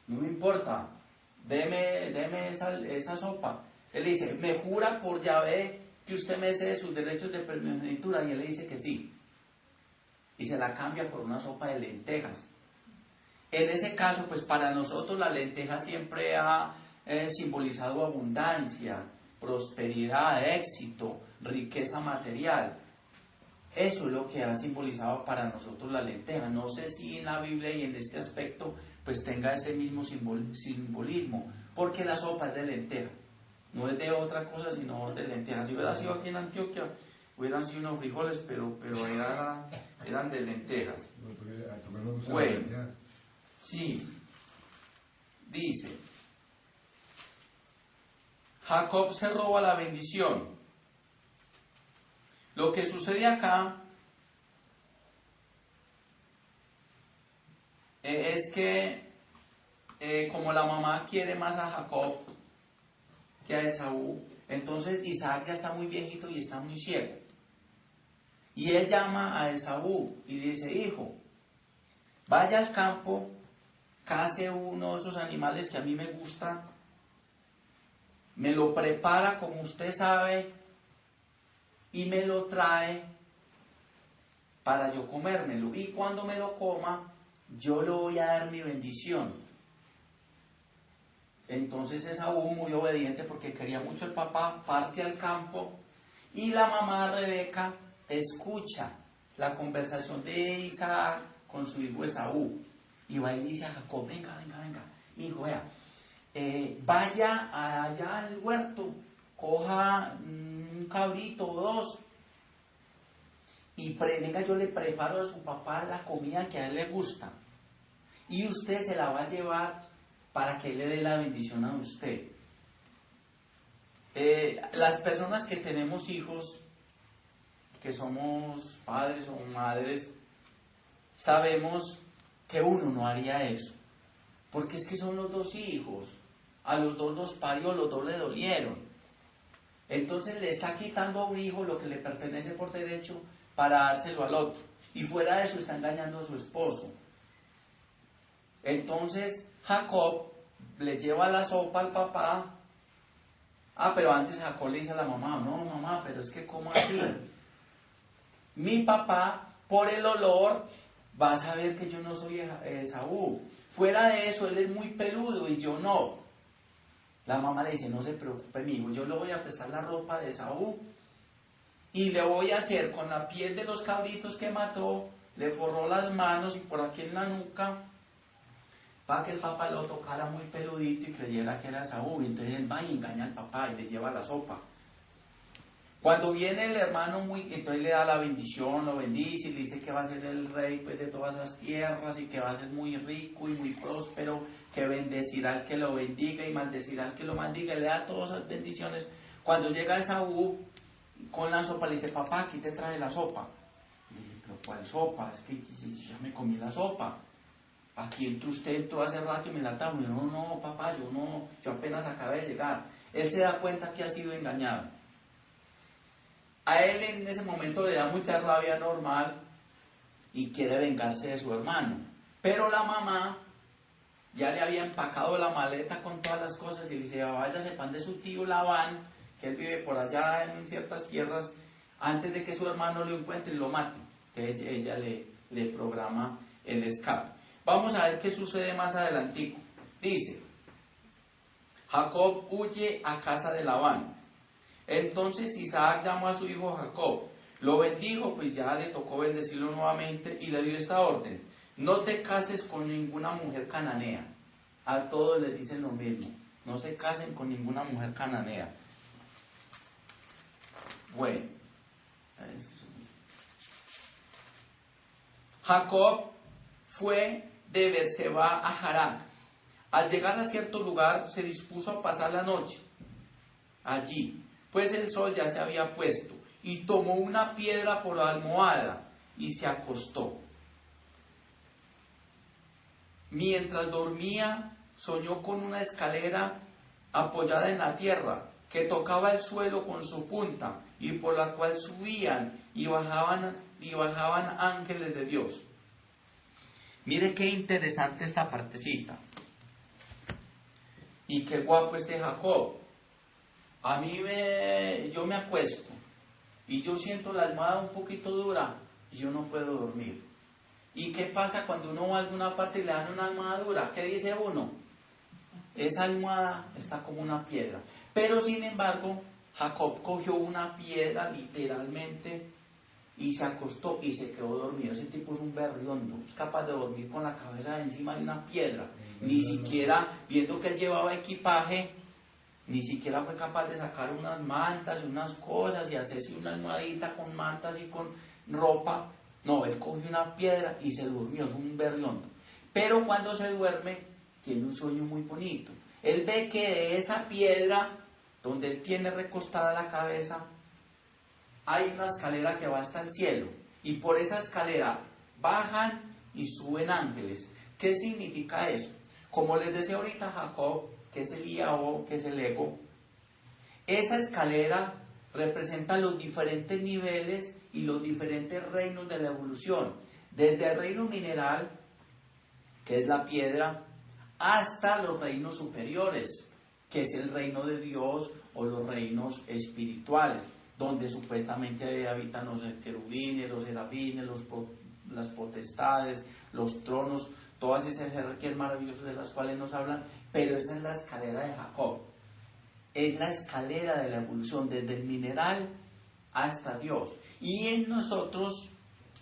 No me importa, deme esa sopa. Él dice, ¿me jura por Yahvé que usted me cede sus derechos de primogenitura? Y él le dice que sí. Y se la cambia por una sopa de lentejas. En ese caso, pues para nosotros la lenteja siempre ha simbolizado abundancia, prosperidad, éxito, riqueza material. Eso es lo que ha simbolizado para nosotros la lenteja. No sé si en la Biblia y en este aspecto pues tenga ese mismo simbolismo, porque la sopa es de lenteja, no es de otra cosa sino de lenteja. Si hubiera sido aquí en Antioquia, hubieran sido unos frijoles, pero eran de lentejas. Bueno, sí, dice, Jacob se roba la bendición. Lo que sucede acá es que como la mamá quiere más a Jacob que a Esaú, entonces Isaac ya está muy viejito y está muy ciego. Y él llama a Esaú y le dice, hijo, vaya al campo case uno de esos animales que a mí me gusta, me lo prepara como usted sabe y me lo trae para yo comérmelo. Y cuando me lo coma, yo le voy a dar mi bendición. Entonces Esaú, muy obediente porque quería mucho el papá, parte al campo y la mamá Rebeca escucha la conversación de Isaac con su hijo Esaú. Y va y dice a Jacob, venga, hijo, vea, vaya allá al huerto, coja un cabrito o dos, y venga, yo le preparo a su papá la comida que a él le gusta, y usted se la va a llevar para que él le dé la bendición a usted. Las personas que tenemos hijos, que somos padres o madres, sabemos que uno no haría eso, porque es que son los dos hijos, a los dos los parió, los dos le dolieron, entonces le está quitando a un hijo lo que le pertenece por derecho para dárselo al otro, y fuera de eso está engañando a su esposo. Entonces Jacob le lleva la sopa al papá. Pero antes Jacob le dice a la mamá, no mamá, pero es que ¿cómo así? Mi papá, por el olor, va a saber que yo no soy Esaú. Fuera de eso, él es muy peludo y yo no. La mamá le dice, no se preocupe, mi hijo, yo le voy a prestar la ropa de Esaú y le voy a hacer con la piel de los cabritos que mató, le forró las manos y por aquí en la nuca, para que el papá lo tocara muy peludito y creyera que era Esaú. Y entonces él va y engaña al papá y le lleva la sopa. Cuando viene el hermano, entonces le da la bendición, lo bendice y le dice que va a ser el rey pues, de todas esas tierras y que va a ser muy rico y muy próspero, que bendecirá al que lo bendiga y maldecirá al que lo maldiga, y le da todas esas bendiciones. Cuando llega Esaú con la sopa, le dice, papá, aquí te trae la sopa. Y dice, pero ¿cuál sopa? Es que ya me comí la sopa. Aquí entró hace rato y me la trajo. No, papá, yo apenas acabé de llegar. Él se da cuenta que ha sido engañado. A él en ese momento le da mucha rabia normal y quiere vengarse de su hermano. Pero la mamá ya le había empacado la maleta con todas las cosas y le dice, vaya, sepan de su tío Labán, que él vive por allá en ciertas tierras, antes de que su hermano lo encuentre y lo mate. Entonces ella le programa el escape. Vamos a ver qué sucede más adelantico. Dice, Jacob huye a casa de Labán. Entonces Isaac llamó a su hijo Jacob, lo bendijo, pues ya le tocó bendecirlo nuevamente y le dio esta orden: no te cases con ninguna mujer cananea. A todos les dicen lo mismo, no se casen con ninguna mujer cananea. Bueno, Jacob fue de Berseba a Harán. Al llegar a cierto lugar se dispuso a pasar la noche allí, pues el sol ya se había puesto, y tomó una piedra por almohada y se acostó. Mientras dormía, soñó con una escalera apoyada en la tierra, que tocaba el suelo con su punta, y por la cual subían y bajaban ángeles de Dios. Mire qué interesante esta partecita. Y qué guapo este Jacob. Yo me acuesto y yo siento la almohada un poquito dura y yo no puedo dormir. ¿Y qué pasa cuando uno va a alguna parte y le dan una almohada dura? ¿Qué dice uno? Esa almohada está como una piedra. Pero sin embargo, Jacob cogió una piedra literalmente y se acostó y se quedó dormido. Ese tipo es un berriondo, es capaz de dormir con la cabeza encima de una piedra. Ni siquiera, viendo que él llevaba equipaje, ni siquiera fue capaz de sacar unas mantas y unas cosas y hacerse una almohadita con mantas y con ropa. No, él cogió una piedra y se durmió, es un berriondo. Pero cuando se duerme, tiene un sueño muy bonito. Él ve que de esa piedra, donde él tiene recostada la cabeza, hay una escalera que va hasta el cielo. Y por esa escalera bajan y suben ángeles. ¿Qué significa eso? Como les decía ahorita Jacob, que es el IAO, que es el ego, esa escalera representa los diferentes niveles y los diferentes reinos de la evolución. Desde el reino mineral, que es la piedra, hasta los reinos superiores, que es el reino de Dios o los reinos espirituales, donde supuestamente habitan los querubines, los serafines, las potestades, los tronos, todas esas jerarquías maravillosas de las cuales nos hablan, pero esa es la escalera de Jacob. Es la escalera de la evolución, desde el mineral hasta Dios. Y en nosotros,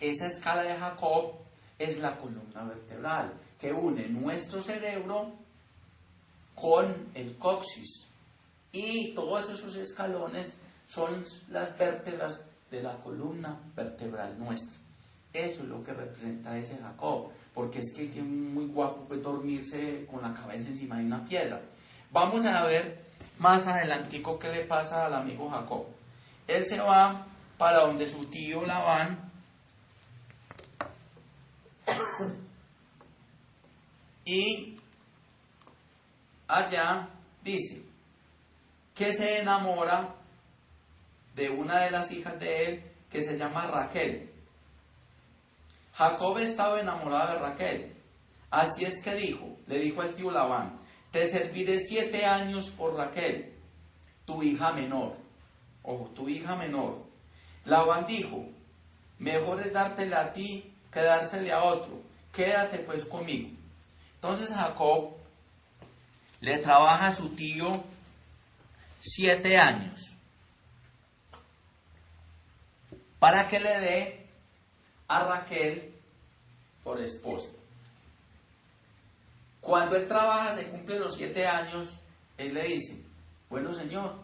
esa escala de Jacob es la columna vertebral, que une nuestro cerebro con el coxis. Y todos esos escalones son las vértebras de la columna vertebral nuestra. Eso es lo que representa ese Jacob, porque es que es muy guapo pues, dormirse con la cabeza encima de una piedra. Vamos a ver más adelantico qué le pasa al amigo Jacob. Él se va para donde su tío Labán y allá dice que se enamora de una de las hijas de él que se llama Raquel. Jacob estaba enamorado de Raquel, así es que le dijo al tío Labán: te serviré 7 años por Raquel, tu hija menor. Ojo, tu hija menor. Labán dijo: mejor es dártela a ti que dársele a otro, quédate pues conmigo. Entonces Jacob le trabaja a su tío 7 años para que le dé a Raquel por esposa. Cuando él trabaja, se cumplen los 7 años, él le dice: bueno señor,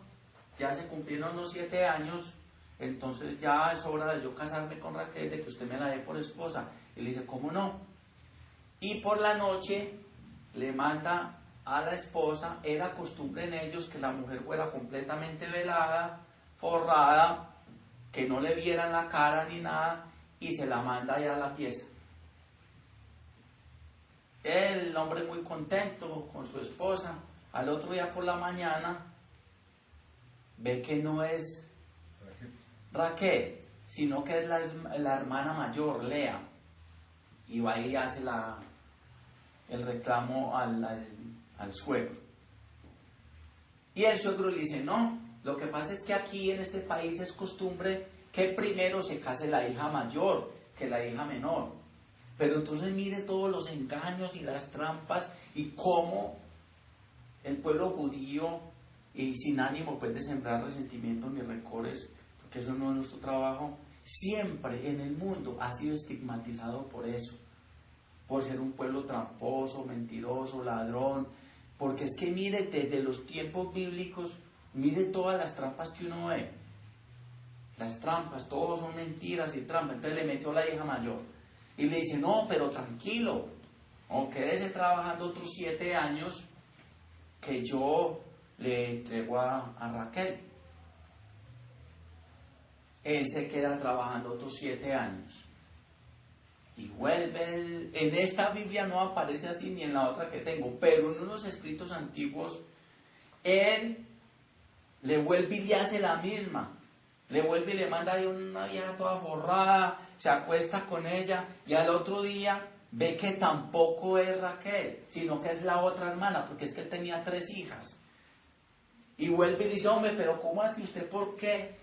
ya se cumplieron los 7 años, entonces ya es hora de yo casarme con Raquel, de que usted me la dé por esposa. Y le dice: ¿cómo no? Y por la noche le manda a la esposa. Era costumbre en ellos que la mujer fuera completamente velada, forrada, que no le vieran la cara ni nada, y se la manda allá a la pieza. El hombre muy contento con su esposa. Al otro día por la mañana ve que no es Raquel, sino que es la hermana mayor, Lea. Y va y hace el reclamo al suegro. Y el suegro le dice: no, lo que pasa es que aquí en este país es costumbre que primero se case la hija mayor que la hija menor. Pero entonces mire todos los engaños y las trampas y cómo el pueblo judío, y sin ánimo pues de sembrar resentimientos ni rencores, porque eso no es nuestro trabajo, siempre en el mundo ha sido estigmatizado por eso, por ser un pueblo tramposo, mentiroso, ladrón. Porque es que mire, desde los tiempos bíblicos, mire todas las trampas que uno ve. Las trampas, todos son mentiras y trampas. Entonces le metió la hija mayor y le dice: no, pero tranquilo, o quédese trabajando otros 7 años que yo le entrego a Raquel. Él se queda trabajando otros 7 años y vuelve. En esta Biblia no aparece así ni en la otra que tengo, pero en unos escritos antiguos él le vuelve y le hace la misma. Le vuelve y le manda a una vieja toda forrada, se acuesta con ella y al otro día ve que tampoco es Raquel, sino que es la otra hermana, porque es que él tenía 3 hijas. Y vuelve y dice: hombre, pero ¿cómo así usted? ¿Por qué?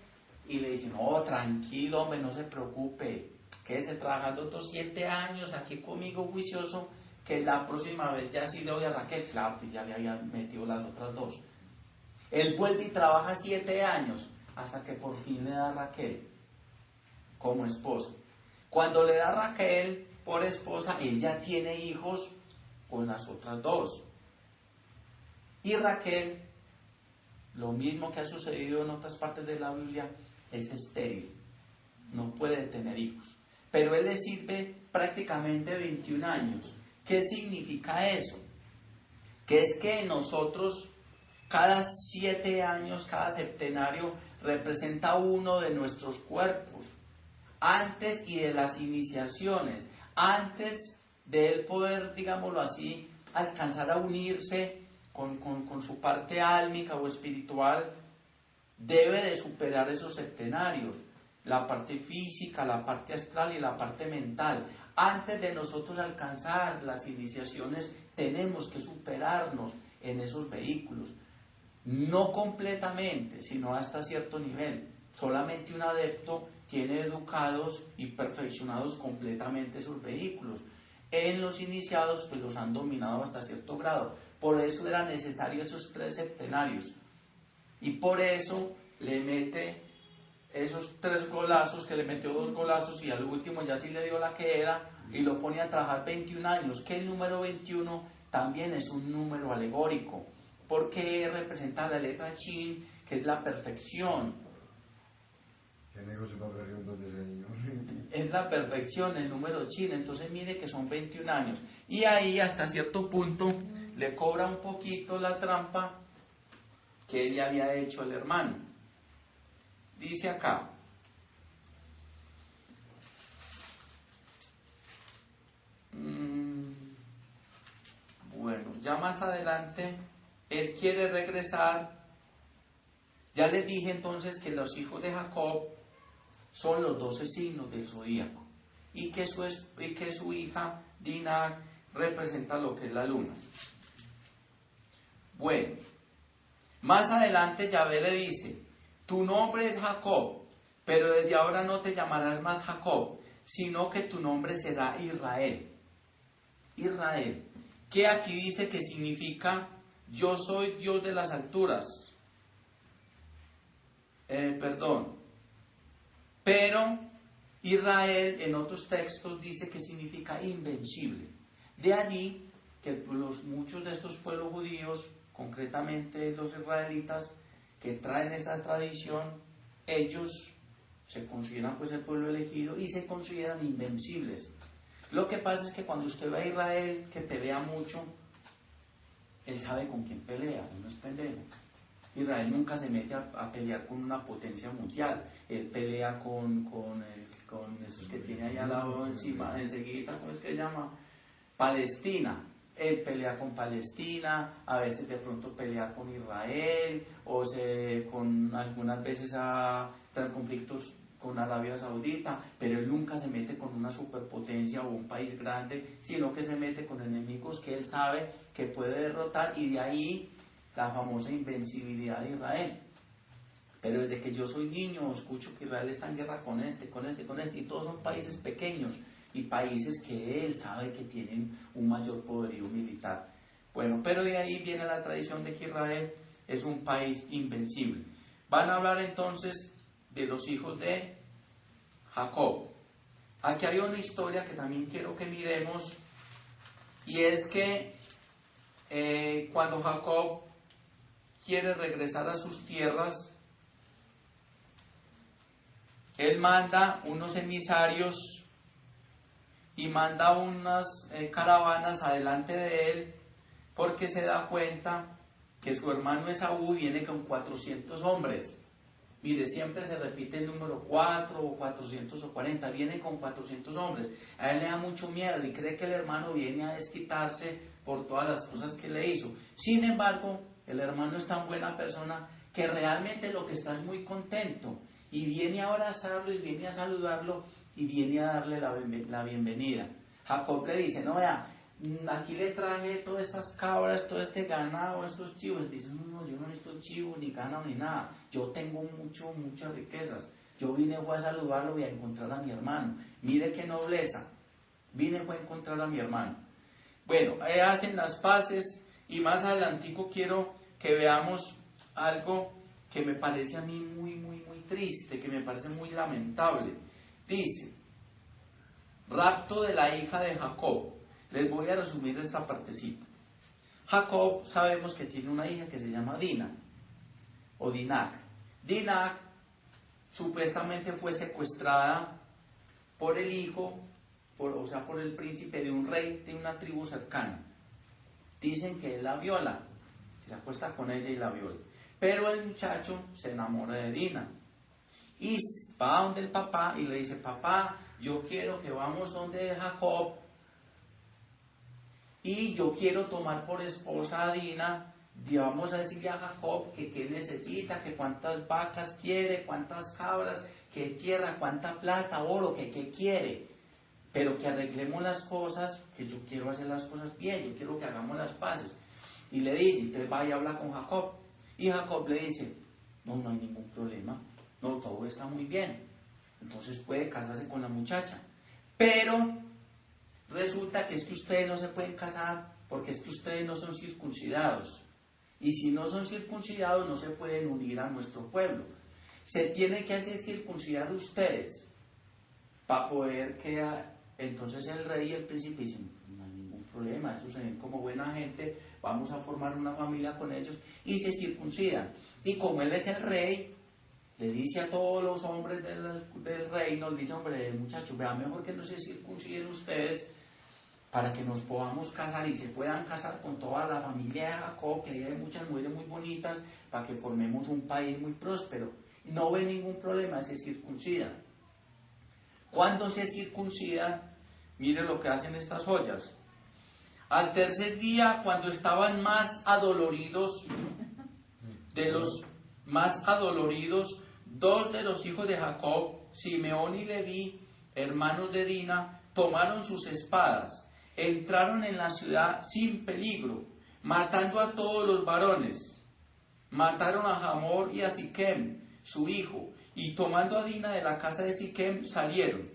Y le dice: no, tranquilo, hombre, no se preocupe, quédese trabajando otros 7 años aquí conmigo juicioso, que la próxima vez ya sí le doy a Raquel. Claro, pues ya le había metido las otras 2. Él vuelve y trabaja 7 años, hasta que por fin le da a Raquel como esposa. Cuando le da a Raquel por esposa, ella tiene hijos con las otras 2. Y Raquel, lo mismo que ha sucedido en otras partes de la Biblia, es estéril, no puede tener hijos. Pero él le sirve prácticamente 21 años. ¿Qué significa eso? Que es que nosotros, cada 7 años, cada septenario, representa uno de nuestros cuerpos, antes y de las iniciaciones, antes de él poder, digámoslo así, alcanzar a unirse con su parte álmica o espiritual, debe de superar esos septenarios, la parte física, la parte astral y la parte mental. Antes de nosotros alcanzar las iniciaciones, tenemos que superarnos en esos vehículos. No completamente, sino hasta cierto nivel. Solamente un adepto tiene educados y perfeccionados completamente esos vehículos. En los iniciados, pues los han dominado hasta cierto grado. Por eso era necesario esos 3 septenarios. Y por eso le mete esos 3 golazos, que le metió 2 golazos y al último ya sí le dio la que era y lo pone a trabajar 21 años, que el número 21 también es un número alegórico, porque representa la letra Chin, que es la perfección. ¿Qué negocio va a haber un señor? Es la perfección, el número Chin, entonces mire que son 21 años. Y ahí hasta cierto punto le cobra un poquito la trampa que él le había hecho al hermano. Dice acá, bueno, ya más adelante, él quiere regresar. Ya les dije entonces que los hijos de Jacob son los 12 signos del zodíaco y que su hija Dinah representa lo que es la luna. Bueno, más adelante Yahvé le dice, tu nombre es Jacob, pero desde ahora no te llamarás más Jacob, sino que tu nombre será Israel. Israel, que aquí dice que significa yo soy Dios de las alturas. Pero Israel en otros textos dice que significa invencible. De allí que muchos de estos pueblos judíos, concretamente los israelitas, que traen esa tradición, ellos se consideran pues el pueblo elegido y se consideran invencibles. Lo que pasa es que cuando usted ve a Israel que pelea mucho, él sabe con quién pelea, no es pendejo. Israel nunca se mete a pelear con una potencia mundial. Él pelea con esos que tiene ahí al lado encima, enseguida, ¿cómo es que se llama? Palestina. Él pelea con Palestina, a veces de pronto pelea con Israel, con algunas veces trae conflictos con Arabia Saudita, pero él nunca se mete con una superpotencia o un país grande, sino que se mete con enemigos que él sabe que puede derrotar, y de ahí la famosa invencibilidad de Israel. Pero desde que yo soy niño escucho que Israel está en guerra con este, y todos son países pequeños y países que él sabe que tienen un mayor poderío militar. Bueno, pero de ahí viene la tradición de que Israel es un país invencible. Van a hablar entonces de los hijos de Jacob. Aquí hay una historia que también quiero que miremos, y es que cuando Jacob quiere regresar a sus tierras, él manda unos emisarios y manda unas caravanas adelante de él, porque se da cuenta que su hermano Esaú viene con 400 hombres. Mire, siempre se repite el número 4 o 400 o 40, viene con 400 hombres. A él le da mucho miedo y cree que el hermano viene a desquitarse por todas las cosas que le hizo. Sin embargo, el hermano es tan buena persona que realmente lo que está es muy contento y viene a abrazarlo y viene a saludarlo y viene a darle la bienvenida. Jacob le dice, no, vea, aquí le traje todas estas cabras, todo este ganado, estos chivos. Él dice, no, yo no necesito chivos, ni ganado, ni nada. Yo tengo muchas riquezas. Yo vine a saludarlo y a encontrar a mi hermano. Mire qué nobleza. Vine a encontrar a mi hermano. Bueno, hacen las paces, y más adelantico quiero que veamos algo que me parece a mí muy triste, que me parece muy lamentable. Dice, rapto de la hija de Jacob. Les voy a resumir esta partecita. Jacob sabemos que tiene una hija que se llama Dina, o Dinah. Dinah supuestamente fue secuestrada por el hijo, por el príncipe de un rey de una tribu cercana. Dicen que él la viola, se acuesta con ella y la viola. Pero el muchacho se enamora de Dina y va donde el papá y le dice, papá, yo quiero que vamos donde Jacob y yo quiero tomar por esposa a Dina. Y vamos a decirle a Jacob que qué necesita, que cuántas vacas quiere, cuántas cabras, qué tierra, cuánta plata, oro, que qué quiere. pero que arreglemos las cosas, que yo quiero hacer las cosas bien, yo quiero que hagamos las paces. Y le dice, entonces va y habla con Jacob. Y Jacob le dice, no, no hay ningún problema, no, todo está muy bien. Entonces puede casarse con la muchacha. Pero resulta que es que ustedes no se pueden casar porque es que ustedes no son circuncidados. Y si no son circuncidados no se pueden unir a nuestro pueblo. Se tienen que hacer circuncidar ustedes para poder quedar. Entonces el rey y el príncipe dicen, no hay ningún problema, ellos se ven como buena gente, vamos a formar una familia con ellos y se circuncidan. Y como él es el rey, le dice a todos los hombres del reino, le dice, hombre, muchachos, vea, mejor que no se circunciden ustedes para que nos podamos casar y se puedan casar con toda la familia de Jacob, que hay muchas mujeres muy bonitas, para que formemos un país muy próspero. No ve ningún problema, se circuncidan. Cuando se circuncidan, mire lo que hacen estas joyas. Al tercer día, cuando estaban más adoloridos, de los más adoloridos, dos de los hijos de Jacob, Simeón y Leví, hermanos de Dina, tomaron sus espadas, entraron en la ciudad sin peligro, matando a todos los varones. Mataron a Hamor y a Siquem, su hijo, y tomando a Dina de la casa de Siquem, salieron.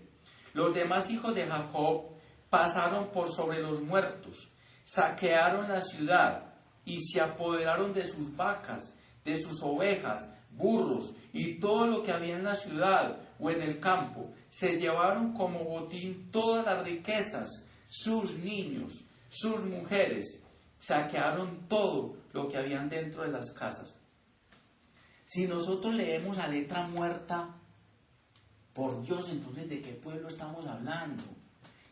Los demás hijos de Jacob pasaron por sobre los muertos, saquearon la ciudad y se apoderaron de sus vacas, de sus ovejas, burros y todo lo que había en la ciudad o en el campo. Se llevaron como botín todas las riquezas, sus niños, sus mujeres. Saquearon todo lo que habían dentro de las casas. Si nosotros leemos a letra muerta, por Dios, entonces ¿de qué pueblo estamos hablando?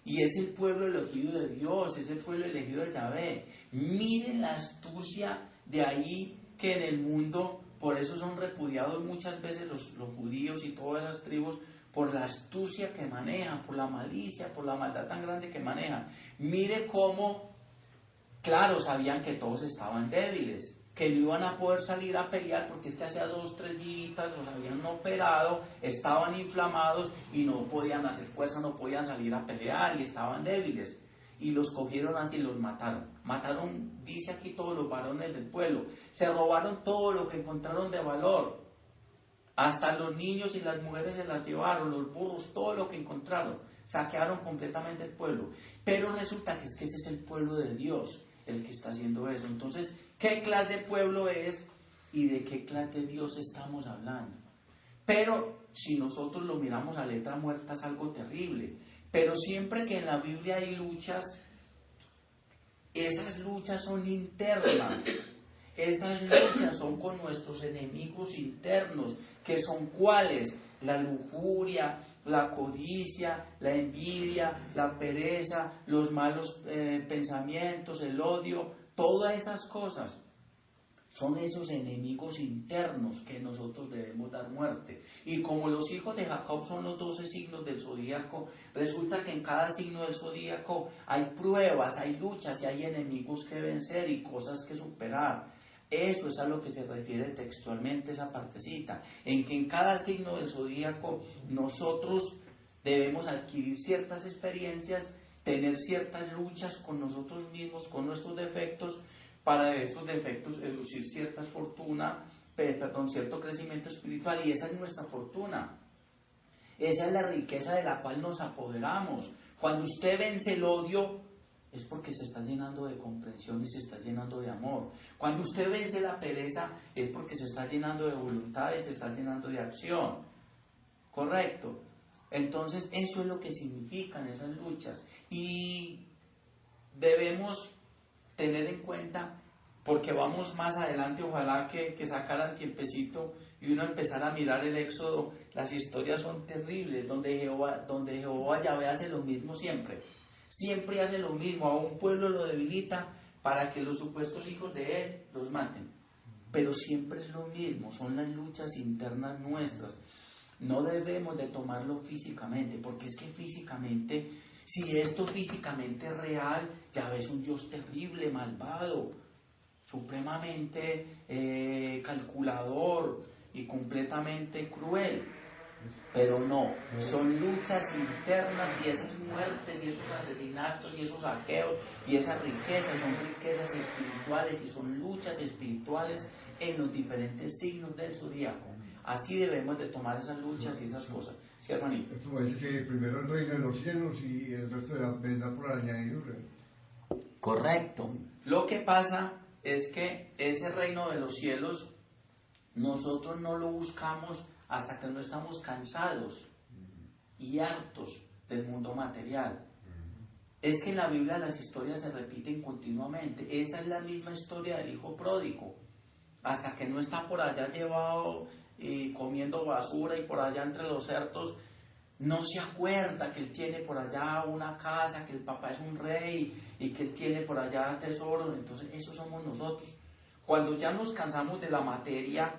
Y es el pueblo elegido de Dios, es el pueblo elegido de Yahvé. Miren la astucia de ahí, que en el mundo, por eso son repudiados muchas veces los judíos y todas las tribus, por la astucia que manejan, por la malicia, por la maldad tan grande que manejan. Mire cómo, claro, sabían que todos estaban débiles, que no iban a poder salir a pelear porque es que hacía 2 o 3 días los habían operado, estaban inflamados y no podían hacer fuerza, no podían salir a pelear y estaban débiles. Y los cogieron así y los mataron. Mataron, dice aquí, todos los varones del pueblo. Se robaron todo lo que encontraron de valor. Hasta los niños y las mujeres se las llevaron, los burros, todo lo que encontraron. Saquearon completamente el pueblo. Pero resulta que ese es el pueblo de Dios el que está haciendo eso. Entonces, ¿qué clase de pueblo es y de qué clase de Dios estamos hablando? Pero si nosotros lo miramos a letra muerta es algo terrible. Pero siempre que en la Biblia hay luchas, esas luchas son internas. Esas luchas son con nuestros enemigos internos, que son ¿cuáles? La lujuria, la codicia, la envidia, la pereza, los malos pensamientos, el odio, todas esas cosas. Son esos enemigos internos que nosotros debemos dar muerte. Y como los hijos de Jacob son los 12 signos del zodíaco, resulta que en cada signo del zodíaco hay pruebas, hay luchas y hay enemigos que vencer y cosas que superar. Eso es a lo que se refiere textualmente esa partecita, en que en cada signo del zodíaco nosotros debemos adquirir ciertas experiencias, tener ciertas luchas con nosotros mismos, con nuestros defectos, para de estos defectos deducir cierta fortuna, cierto crecimiento espiritual, y esa es nuestra fortuna. Esa es la riqueza de la cual nos apoderamos. Cuando usted vence el odio, es porque se está llenando de comprensión y se está llenando de amor. Cuando usted vence la pereza, es porque se está llenando de voluntad y se está llenando de acción. ¿Correcto? Entonces, eso es lo que significan esas luchas. Y debemos tener en cuenta, porque vamos más adelante, ojalá que sacaran tiempecito y uno empezara a mirar el Éxodo. Las historias son terribles, donde Jehová Yahvé hace lo mismo siempre. Siempre hace lo mismo, a un pueblo lo debilita para que los supuestos hijos de él los maten. Pero siempre es lo mismo, son las luchas internas nuestras. No debemos de tomarlo físicamente, porque es que físicamente, si esto físicamente es real, ya ves un Dios terrible, malvado, supremamente calculador y completamente cruel. Pero no, son luchas internas y esas muertes y esos asesinatos y esos saqueos y esas riquezas son riquezas espirituales y son luchas espirituales en los diferentes signos del zodíaco. Así debemos de tomar esas luchas y esas cosas. ¿Sí, hermanito? Esto es que primero el reino de los cielos y el resto de la vendrá por añadidura. Correcto. Lo que pasa es que ese reino de los cielos nosotros no lo buscamos hasta que no estamos cansados y hartos del mundo material. Es que en la Biblia las historias se repiten continuamente. Esa es la misma historia del hijo pródigo. Hasta que no está por allá llevado y comiendo basura y por allá entre los cerdos, no se acuerda que él tiene por allá una casa, que el papá es un rey y que él tiene por allá tesoros. Entonces, eso somos nosotros. Cuando ya nos cansamos de la materia,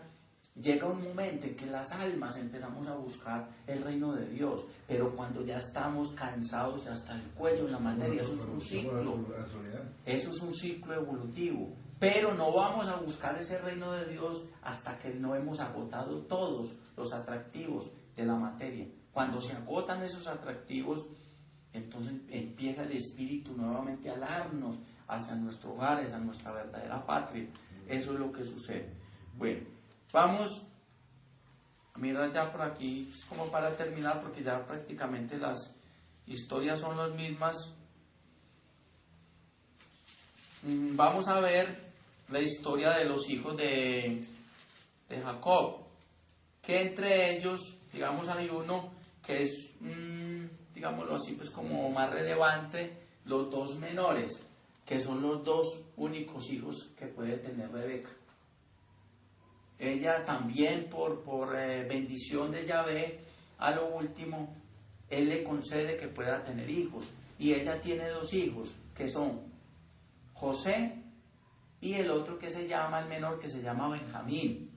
llega un momento en que las almas empezamos a buscar el reino de Dios, pero cuando ya estamos cansados hasta el cuello en la materia, eso es un ciclo, eso es un ciclo evolutivo, pero no vamos a buscar ese reino de Dios hasta que no hemos agotado todos los atractivos de la materia. Cuando se agotan esos atractivos, entonces empieza el espíritu nuevamente a alarnos hacia nuestros hogares, a nuestra verdadera patria. Eso es lo que sucede. Bueno, vamos a mirar ya por aquí, como para terminar, porque ya prácticamente las historias son las mismas. Vamos a ver la historia de los hijos de Jacob, que entre ellos, digamos, hay uno que es, digámoslo así, pues como más relevante, los dos menores, que son los dos únicos hijos que puede tener Rebeca. Ella también por bendición de Yahvé, a lo último, él le concede que pueda tener hijos. Y ella tiene dos hijos, que son José y el otro que se llama, el menor, que se llama Benjamín.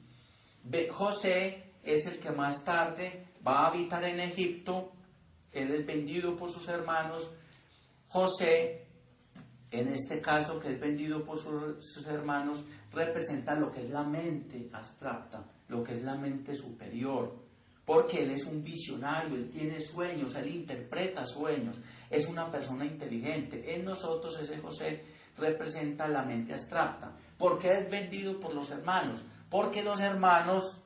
José es el que más tarde va a habitar en Egipto. Él es vendido por sus hermanos. José, en este caso, que es vendido por sus hermanos, representa lo que es la mente abstracta, lo que es la mente superior, porque él es un visionario, él tiene sueños, él interpreta sueños, es una persona inteligente. En nosotros ese José representa la mente abstracta. ¿Por qué es vendido por los hermanos? Porque los hermanos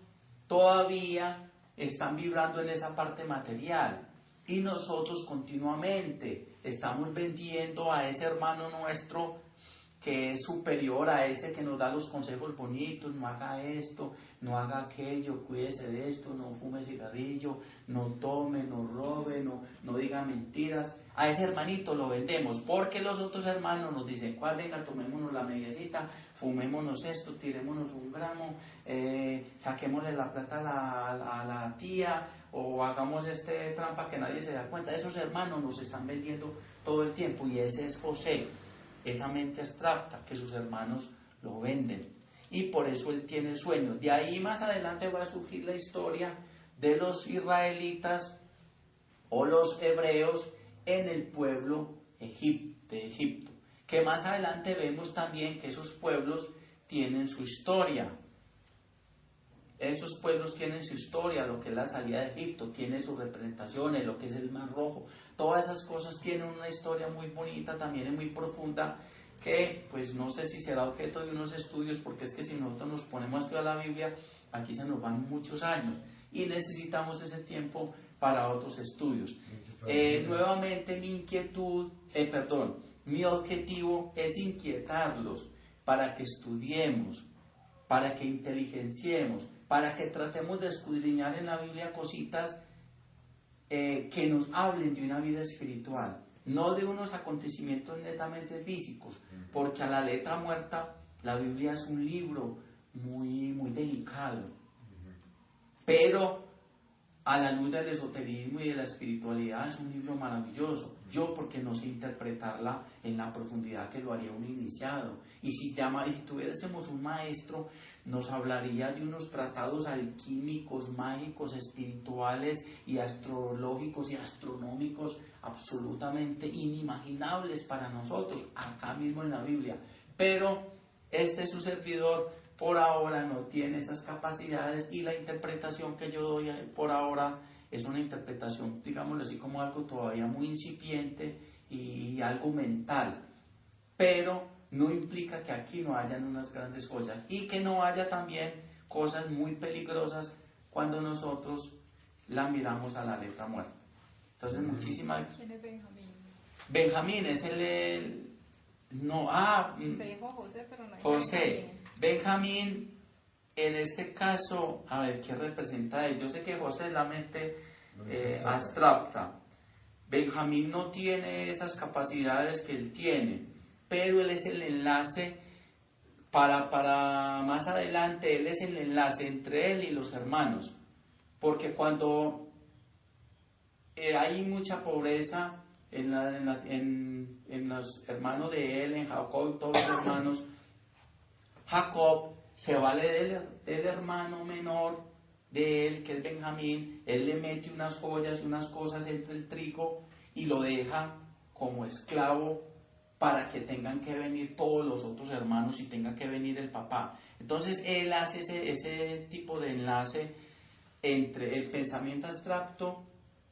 todavía están vibrando en esa parte material y nosotros continuamente estamos vendiendo a ese hermano nuestro que es superior a ese que nos da los consejos bonitos: no haga esto, no haga aquello, cuídese de esto, no fume cigarrillo, no tome, no robe, no diga mentiras. A ese hermanito lo vendemos porque los otros hermanos nos dicen: ¿cuál? Venga, tomémonos la mediacita, fumémonos esto, tirémonos un gramo, saquémosle la plata a la tía, o hagamos trampa que nadie se da cuenta. Esos hermanos nos están vendiendo todo el tiempo, y ese es José, esa mente abstracta que sus hermanos lo venden, y por eso él tiene sueños. De ahí más adelante va a surgir la historia de los israelitas o los hebreos en el pueblo de Egipto, que más adelante vemos también que esos pueblos tienen su historia. Esos pueblos tienen su historia, lo que es la salida de Egipto, tiene sus representaciones, lo que es el Mar Rojo. Todas esas cosas tienen una historia muy bonita, también es muy profunda, que pues no sé si será objeto de unos estudios, porque es que si nosotros nos ponemos a estudiar la Biblia, aquí se nos van muchos años y necesitamos ese tiempo para otros estudios. Nuevamente mi objetivo es inquietarlos para que estudiemos, para que inteligenciemos, para que tratemos de escudriñar en la Biblia cositas que nos hablen de una vida espiritual, no de unos acontecimientos netamente físicos, porque a la letra muerta la Biblia es un libro muy, muy delicado, pero a la luz del esoterismo y de la espiritualidad es un libro maravilloso. Yo, porque no sé interpretarla en la profundidad que lo haría un iniciado. Y si tuviésemos un maestro, nos hablaría de unos tratados alquímicos, mágicos, espirituales y astrológicos y astronómicos absolutamente inimaginables para nosotros, acá mismo en la Biblia. Pero su servidor por ahora no tiene esas capacidades y la interpretación que yo doy por ahora es una interpretación, digámoslo así, como algo todavía muy incipiente y algo mental, pero no implica que aquí no hayan unas grandes joyas y que no haya también cosas muy peligrosas cuando nosotros la miramos a la letra muerta. Entonces, muchísimas... ¿Quién es Benjamín? Benjamín es no, Usted dijo José, pero no hay José. Benjamín, en este caso, a ver, ¿qué representa él? Yo sé que José es la mente abstracta. Benjamín no tiene esas capacidades que él tiene, pero él es el enlace para más adelante, él es el enlace entre él y los hermanos, porque cuando hay mucha pobreza en los hermanos de él, en Jacob y todos los hermanos, Jacob se vale del hermano menor de él, que es Benjamín, él le mete unas joyas y unas cosas entre el trigo y lo deja como esclavo para que tengan que venir todos los otros hermanos y tenga que venir el papá. Entonces él hace ese tipo de enlace entre el pensamiento abstracto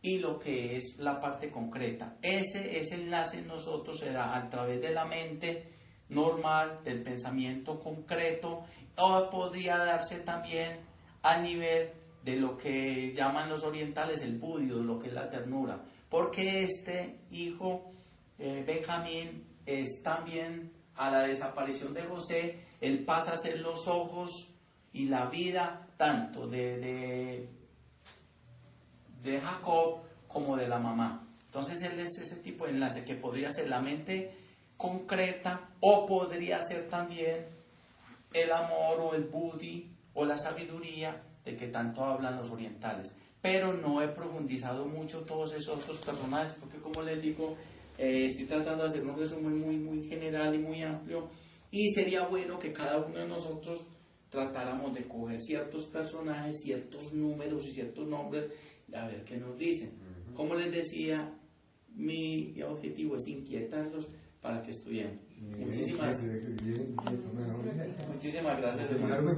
y lo que es la parte concreta. Ese enlace en nosotros se da a través de la mente normal, del pensamiento concreto, o podría darse también a nivel de lo que llaman los orientales el budio, lo que es la ternura, porque este hijo Benjamín es también, a la desaparición de José, él pasa a ser los ojos y la vida tanto de Jacob como de la mamá. Entonces él es ese tipo de enlace que podría ser la mente concreta o podría ser también el amor o el buddhi o la sabiduría de que tanto hablan los orientales. Pero no he profundizado mucho todos esos otros personajes porque, como les digo, estoy tratando de hacer un resumen muy general y muy amplio, y sería bueno que cada uno de nosotros tratáramos de coger ciertos personajes, ciertos números y ciertos nombres, a ver qué nos dicen. Como les decía, mi objetivo es inquietarlos para que estudien. Muchísimas gracias, hermano.